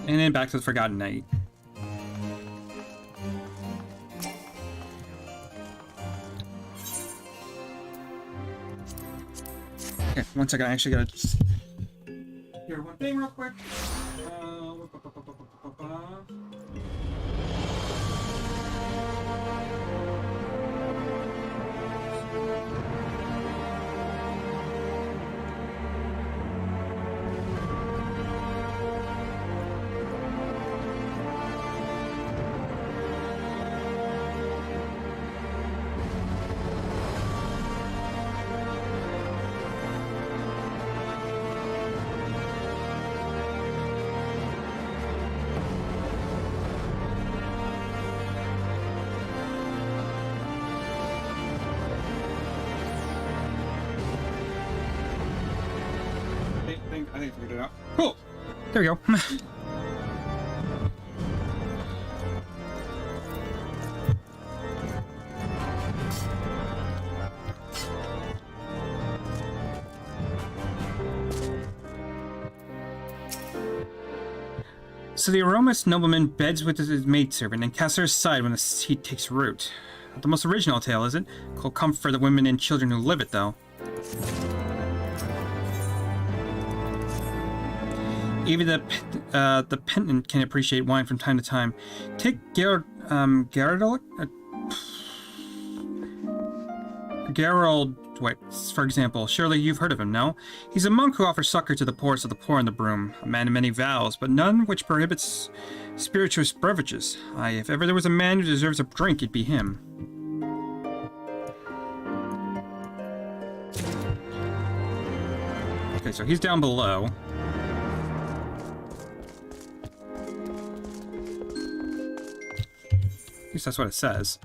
And then back to the Forgotten Night. Okay, one second, I actually gotta just hear one thing real quick. I think I figured it out. Cool. There we go. So the Aromas nobleman beds with his maidservant and casts her aside when the seed takes root. Not the most original tale, is it? Cold comfort for the women and children who live it, though. Even the penitent can appreciate wine from time to time. Take Gerald, for example. Surely you've heard of him, no? He's a monk who offers succor to the poorest of the poor in the broom, a man of many vows, but none which prohibits spirituous beverages. Aye, if ever there was a man who deserves a drink, it'd be him. Okay, so he's down below. At least that's what it says.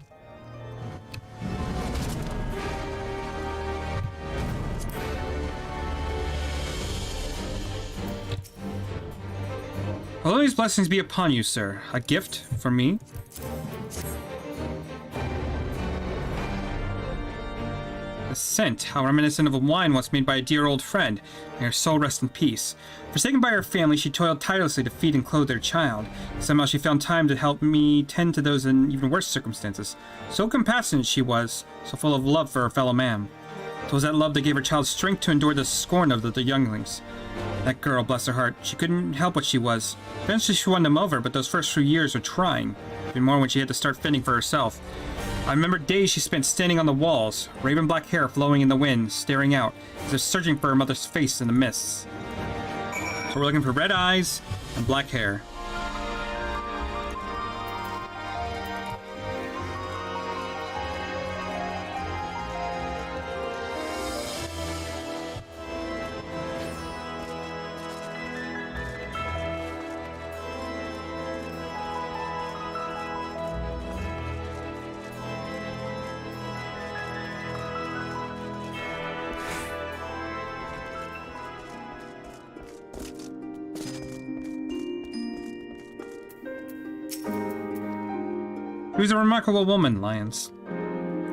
Halloween's blessings be upon you, sir. A gift for me? A scent, how reminiscent of a wine once made by a dear old friend. May her soul rest in peace. Forsaken by her family, she toiled tirelessly to feed and clothe their child. Somehow she found time to help me tend to those in even worse circumstances. So compassionate she was, so full of love for her fellow man. It was that love that gave her child strength to endure the scorn of the younglings. That girl, bless her heart, she couldn't help what she was. Eventually she won them over, but those first few years were trying. Even more when she had to start fending for herself. I remember days she spent standing on the walls, raven black hair flowing in the wind, staring out, as if searching for her mother's face in the mists. So we're looking for red eyes and black hair. She was a remarkable woman, Lyons.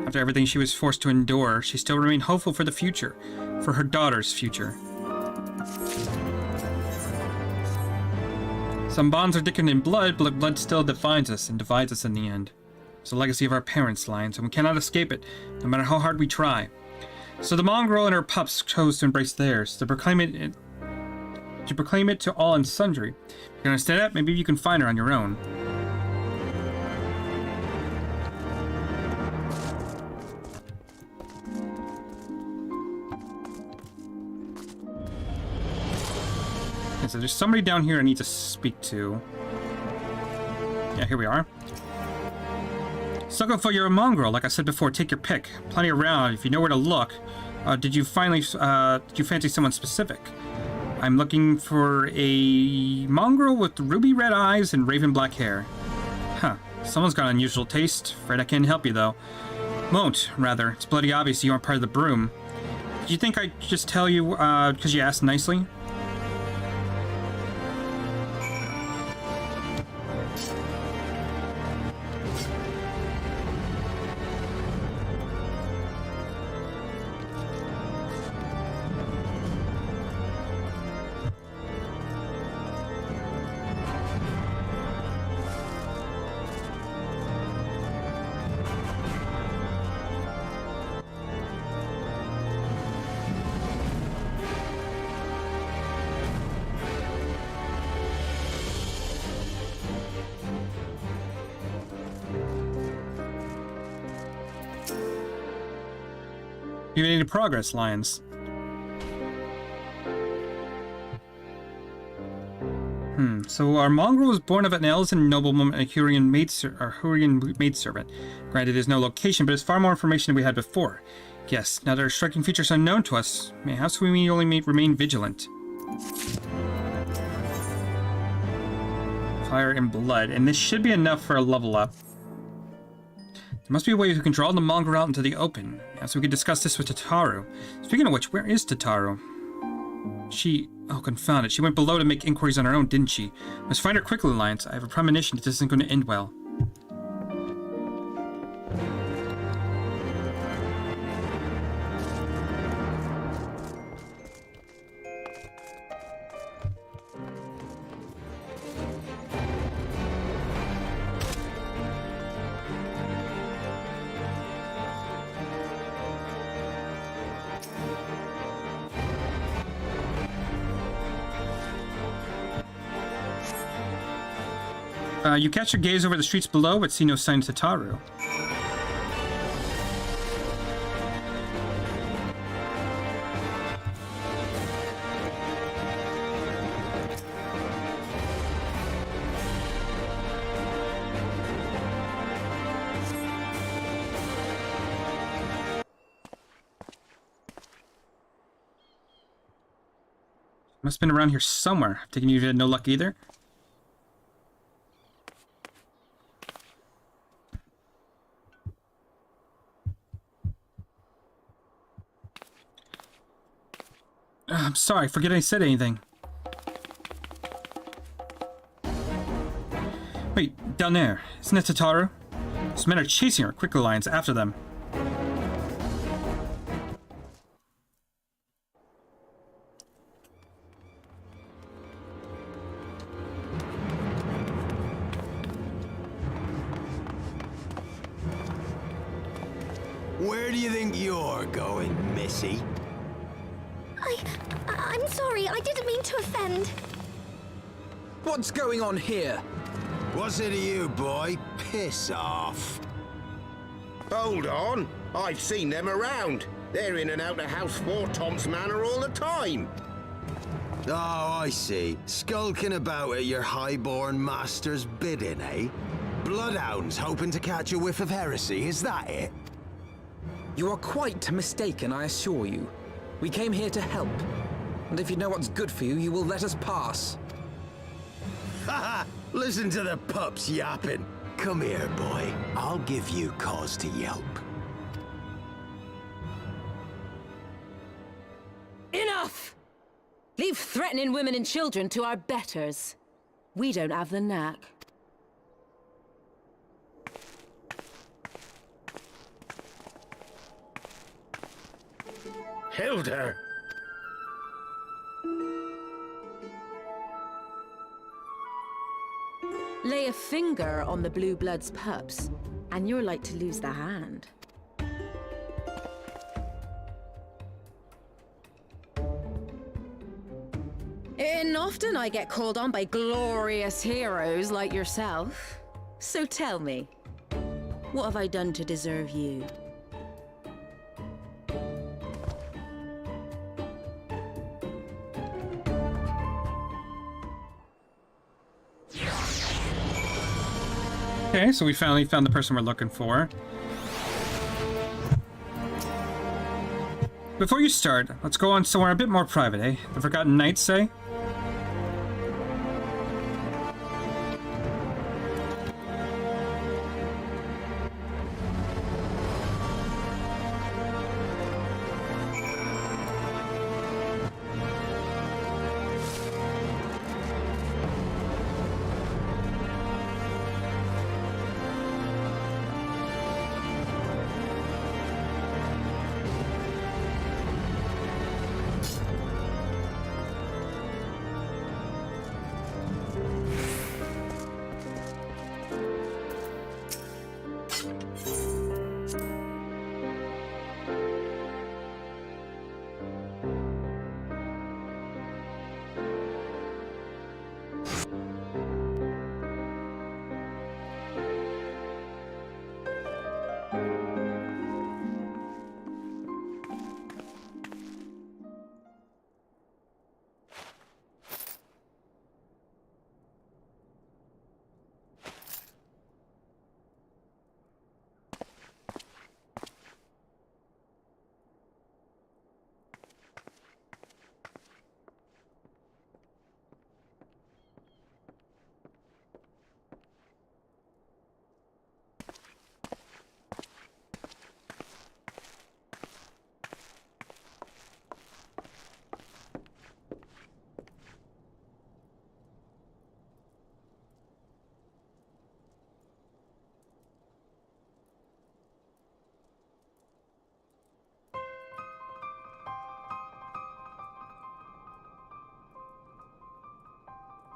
After everything she was forced to endure, she still remained hopeful for the future, for her daughter's future. Some bonds are thickened in blood, but blood still defines us and divides us in the end. It's the legacy of our parents, Lyons, and we cannot escape it, no matter how hard we try. So the mongrel and her pups chose to embrace theirs, to proclaim it to all and sundry. If you can understand that, maybe you can find her on your own. So there's somebody down here I need to speak to. Yeah, here we are. Suckle for your mongrel, like I said before, take your pick. Plenty around, if you know where to look. Did you fancy someone specific? I'm looking for a mongrel with ruby red eyes and raven black hair. Huh, someone's got unusual taste. Afraid I can't help you, though. Won't, rather. It's bloody obvious you aren't part of the broom. Did you think I'd just tell you, because you asked nicely? You made any progress, Lyons? So our mongrel was born of an Elzen noblewoman and a Hurrian maidservant. Granted, there's no location, but it's far more information than we had before. Yes, now there are striking features unknown to us. How can we only remain vigilant? Fire and blood, and this should be enough for a level up. There must be a way we can draw the mongrel out into the open, so we can discuss this with Tataru. Speaking of which, where is Tataru? Oh, confound it. She went below to make inquiries on her own, didn't she? Must find her quickly, Alliance. I have a premonition that this isn't going to end well. You catch your gaze over the streets below, but see no sign of Tataru. Must have been around here somewhere. Taking you had no luck either. I'm sorry, forget I said anything. Wait, down there. Isn't that Tataru? Those men are chasing her. Quick Alliance after them. Where do you think you're going, Missy? I'm sorry, I didn't mean to offend. What's going on here? What's it to you, boy? Piss off. Hold on. I've seen them around. They're in and out of House 4 Tom's Manor all the time. Oh, I see. Skulking about at your highborn master's bidding, eh? Bloodhounds hoping to catch a whiff of heresy, is that it? You are quite mistaken, I assure you. We came here to help. And if you know what's good for you, you will let us pass. Haha! Listen to the pups yapping. Come here, boy. I'll give you cause to yelp. Enough! Leave threatening women and children to our betters. We don't have the knack. Hilda! Lay a finger on the blue blood's pups, and you're like to lose the hand. And often I get called on by glorious heroes like yourself. So tell me, what have I done to deserve you? Okay, so we finally found the person we're looking for. Before you start, let's go on somewhere a bit more private, eh? The Forgotten Knights, say?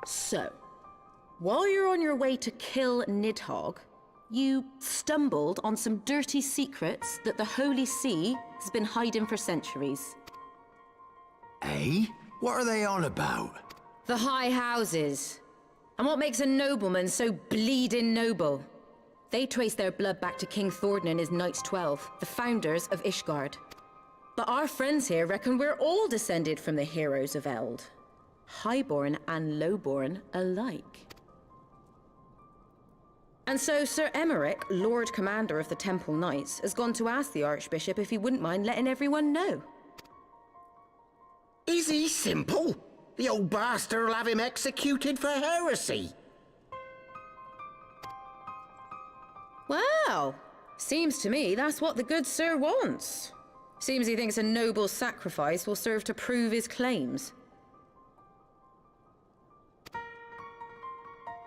So, while you're on your way to kill Nidhogg, you stumbled on some dirty secrets that the Holy See has been hiding for centuries. Eh? What are they on about? The High Houses. And what makes a nobleman so bleeding noble? They trace their blood back to King Thornton and his Knights 12, the founders of Ishgard. But our friends here reckon we're all descended from the heroes of Eld. Highborn and lowborn alike. And so Sir Emmerich, Lord Commander of the Temple Knights, has gone to ask the Archbishop if he wouldn't mind letting everyone know. Is he simple? The old bastard will have him executed for heresy. Well, seems to me that's what the good sir wants. Seems he thinks a noble sacrifice will serve to prove his claims.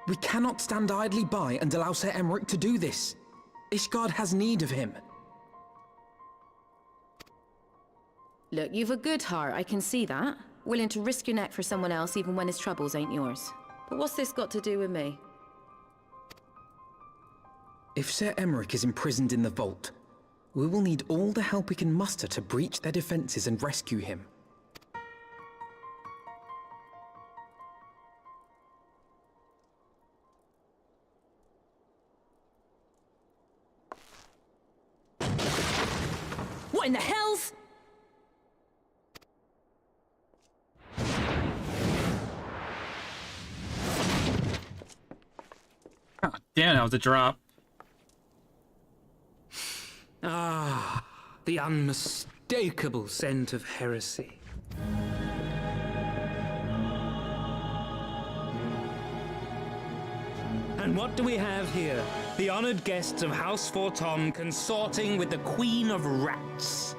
We cannot stand idly by and allow Sir Emmerich to do this. Ishgard has need of him. Look, you've a good heart, I can see that. Willing to risk your neck for someone else even when his troubles ain't yours. But what's this got to do with me? If Sir Emmerich is imprisoned in the vault, we will need all the help we can muster to breach their defenses and rescue him. What in the hells? Oh, damn, that was a drop. Ah, the unmistakable scent of heresy. And what do we have here? The honored guests of House Fortom consorting with the Queen of Rats.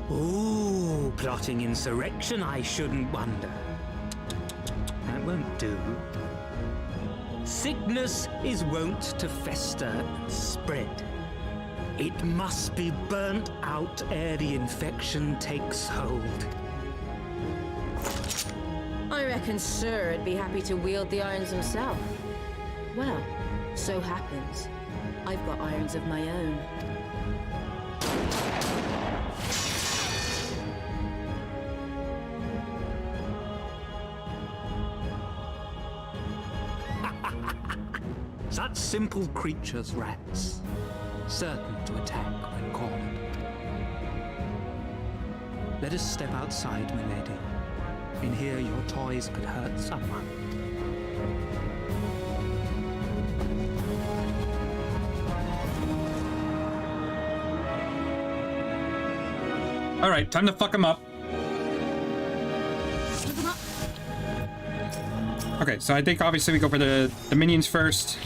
Ooh, plotting insurrection, I shouldn't wonder. That won't do. Sickness is wont to fester and spread. It must be burnt out ere the infection takes hold. I reckon Sir would be happy to wield the irons himself. Well, so happens I've got irons of my own. Such simple creatures, rats. Certain to attack when cornered. Let us step outside, my lady. In here your toys could hurt someone. Alright, time to fuck him up. Okay, so I think obviously we go for the minions first.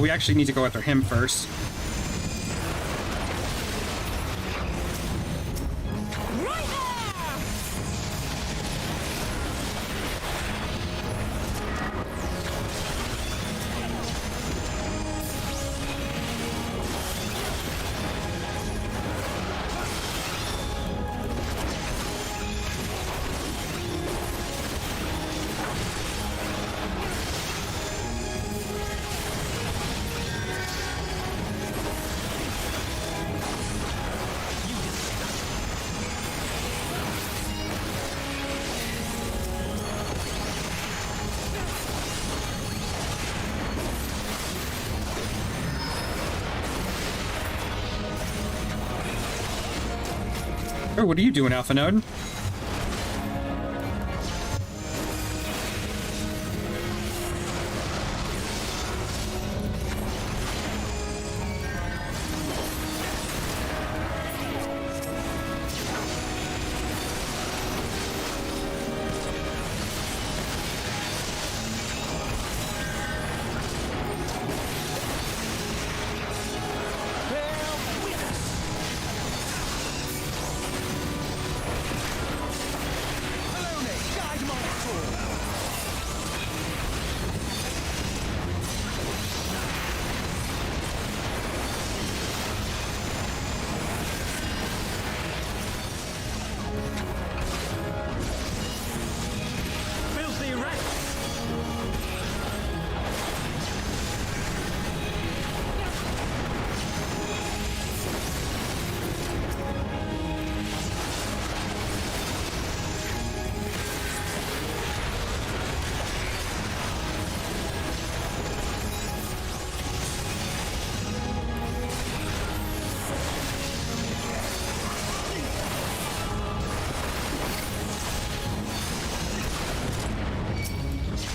We actually need to go after him first. Oh, what are you doing, Alpha Node?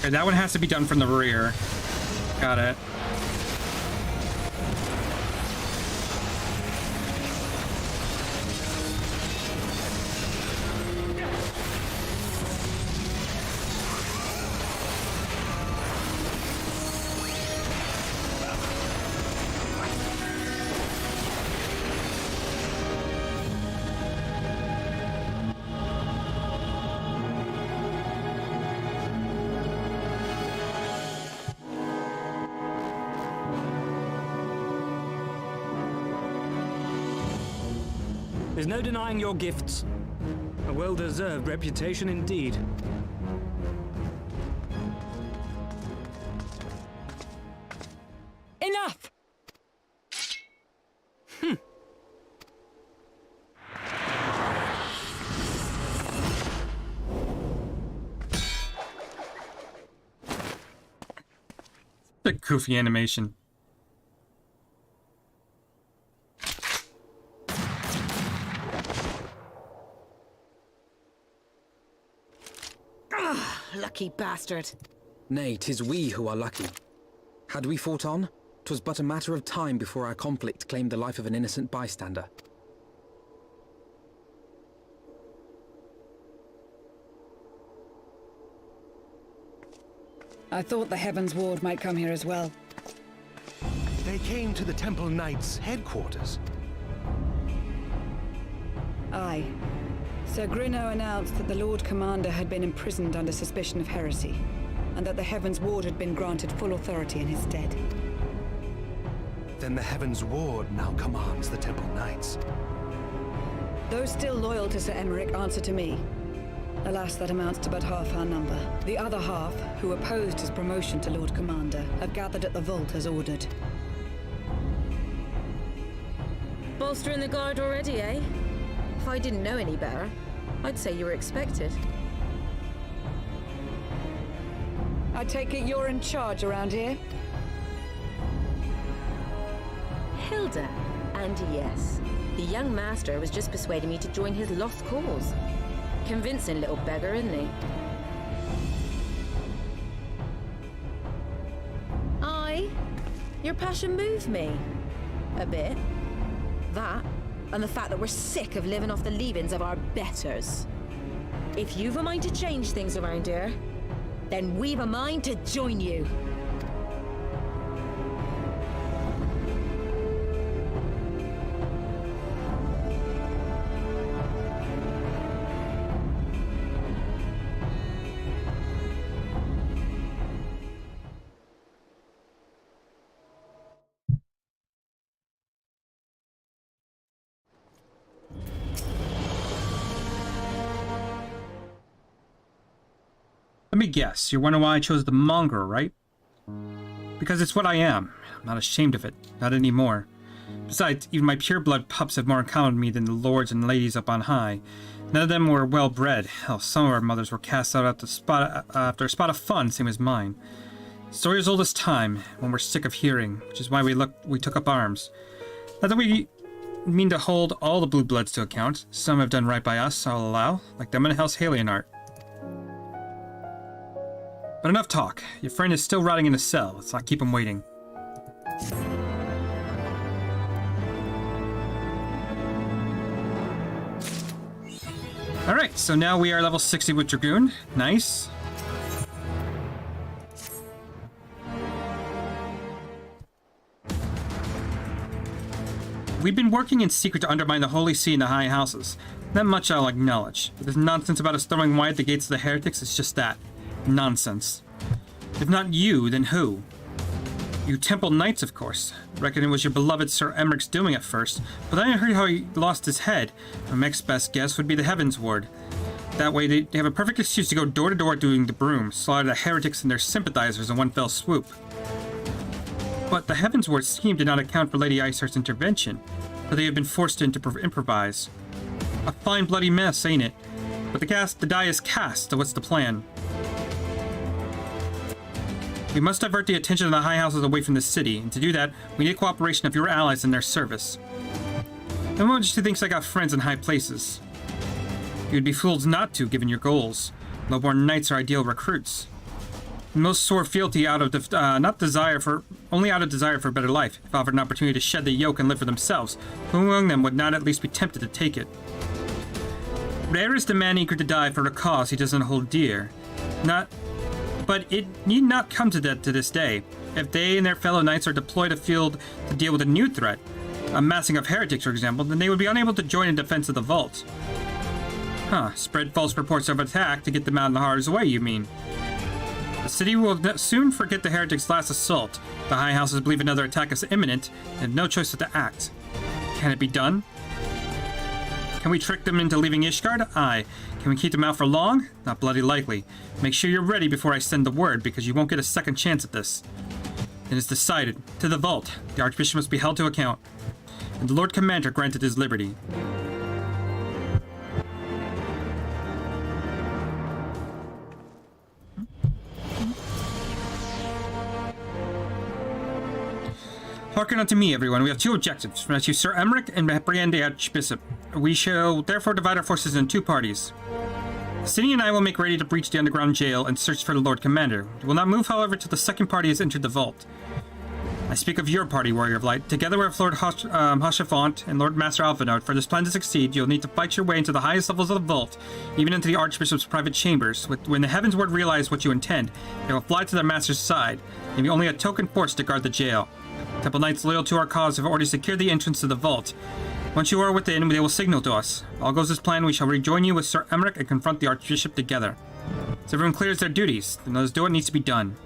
Okay, that one has to be done from the rear. Got it. There's no denying your gifts. A well-deserved reputation indeed. Enough! The goofy animation. Lucky bastard. Nay, 'tis we who are lucky. Had we fought on, 'twas but a matter of time before our conflict claimed the life of an innocent bystander. I thought the Heavensward might come here as well. They came to the Temple Knights' headquarters. Aye. Sir Grinno announced that the Lord Commander had been imprisoned under suspicion of heresy, and that the Heavensward had been granted full authority in his stead. Then the Heavensward now commands the Temple Knights. Those still loyal to Sir Emmerich answer to me. Alas, that amounts to but half our number. The other half, who opposed his promotion to Lord Commander, have gathered at the vault as ordered. Bolstering the guard already, eh? If I didn't know any better, I'd say you were expected. I take it you're in charge around here? Hilda. And yes, the young master was just persuading me to join his lost cause. Convincing little beggar, isn't he? Aye. Your passion moved me. A bit. That, and the fact that we're sick of living off the leavings of our betters. If you've a mind to change things around here, then we've a mind to join you. Let me guess, you're wondering why I chose the mongrel, right? Because it's what I am. I'm not ashamed of it. Not anymore. Besides, even my pureblood pups have more in common with me than the lords and ladies up on high. None of them were well-bred. Hell, some of our mothers were cast out after a spot of fun, same as mine. Story as old as time, when we're sick of hearing, which is why we took up arms. Not that we mean to hold all the blue bloods to account. Some have done right by us, I'll allow, like them in Hell's Halion But enough talk. Your friend is still rotting in a cell. Let's not keep him waiting. Alright, so now we are level 60 with Dragoon. Nice. We've been working in secret to undermine the Holy See and the High Houses. Not much I'll acknowledge. But this nonsense about us throwing wide the gates of the heretics is just that. Nonsense. If not you, then who? You Temple Knights, of course. Reckon it was your beloved Sir Emmerich's doing at first, but then I heard how he lost his head. My next best guess would be the Heavensward. That way they have a perfect excuse to go door to door doing the broom, slaughter the heretics and their sympathizers in one fell swoop. But the Heavensward scheme did not account for Lady Iceheart's intervention, for they have been forced in to improvise. A fine bloody mess, ain't it? But the die is cast, so what's the plan? We must divert the attention of the High Houses away from the city, and to do that, we need cooperation of your allies in their service. No one just thinks I got friends in high places. You'd be fools not to, given your goals. Lowborn Knights are ideal recruits. Most swore fealty out of only out of desire for a better life. If offered an opportunity to shed the yoke and live for themselves, who among them would not at least be tempted to take it? Rare is the man eager to die for a cause he doesn't hold dear. But it need not come to that to this day. If they and their fellow knights are deployed afield to deal with a new threat, a massing of heretics, for example, then they would be unable to join in defense of the vault. Huh, spread false reports of attack to get them out in the hardest way, you mean? The city will soon forget the heretics' last assault. The high houses believe another attack is imminent, and have no choice but to act. Can it be done? Can we trick them into leaving Ishgard? Aye. Can we keep them out for long? Not bloody likely. Make sure you're ready before I send the word, because you won't get a second chance at this. It is decided. To the vault. The Archbishop must be held to account. And the Lord Commander granted his liberty. Hearken unto me, everyone. We have two objectives. Rescue Sir Emmerich and apprehend the Archbishop. We shall therefore divide our forces into two parties. Cini and I will make ready to breach the underground jail and search for the Lord Commander. We will not move, however, till the second party has entered the vault. I speak of your party, Warrior of Light. Together with Lord Hoshafont and Lord Master Alphanode, for this plan to succeed, you'll need to fight your way into the highest levels of the vault, even into the Archbishop's private chambers. When the Heavensward realize what you intend, they will fly to their master's side, leaving only a token force to guard the jail. Temple Knights loyal to our cause have already secured the entrance to the vault. Once you are within, they will signal to us. If all goes as planned, we shall rejoin you with Sir Emmerich and confront the Archbishop together. As everyone clears their duties, then let us do what needs to be done.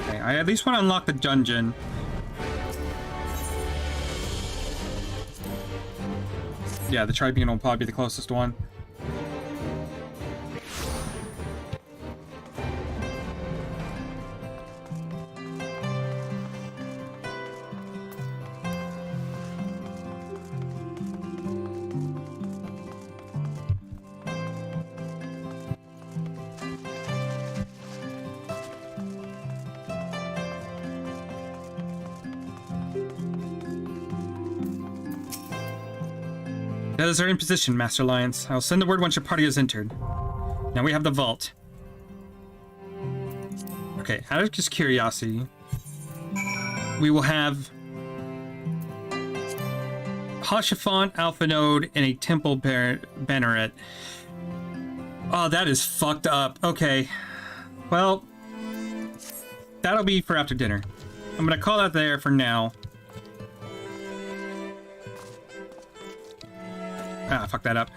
Okay, I at least want to unlock the dungeon. Yeah, the tribunal will probably be the closest one. That is our in position, Master Alliance. I will send the word once your party has entered. Now we have the vault. Okay, out of just curiosity, we will have Hoshafont, Alphanode, and a Temple Banneret. Oh, that is fucked up. Okay. Well, that'll be for after dinner. I'm gonna call that there for now. Ah, fuck that up.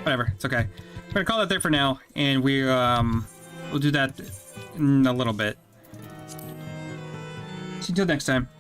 Whatever, it's okay. We're gonna call that there for now, and we'll do that in a little bit. See you until next time.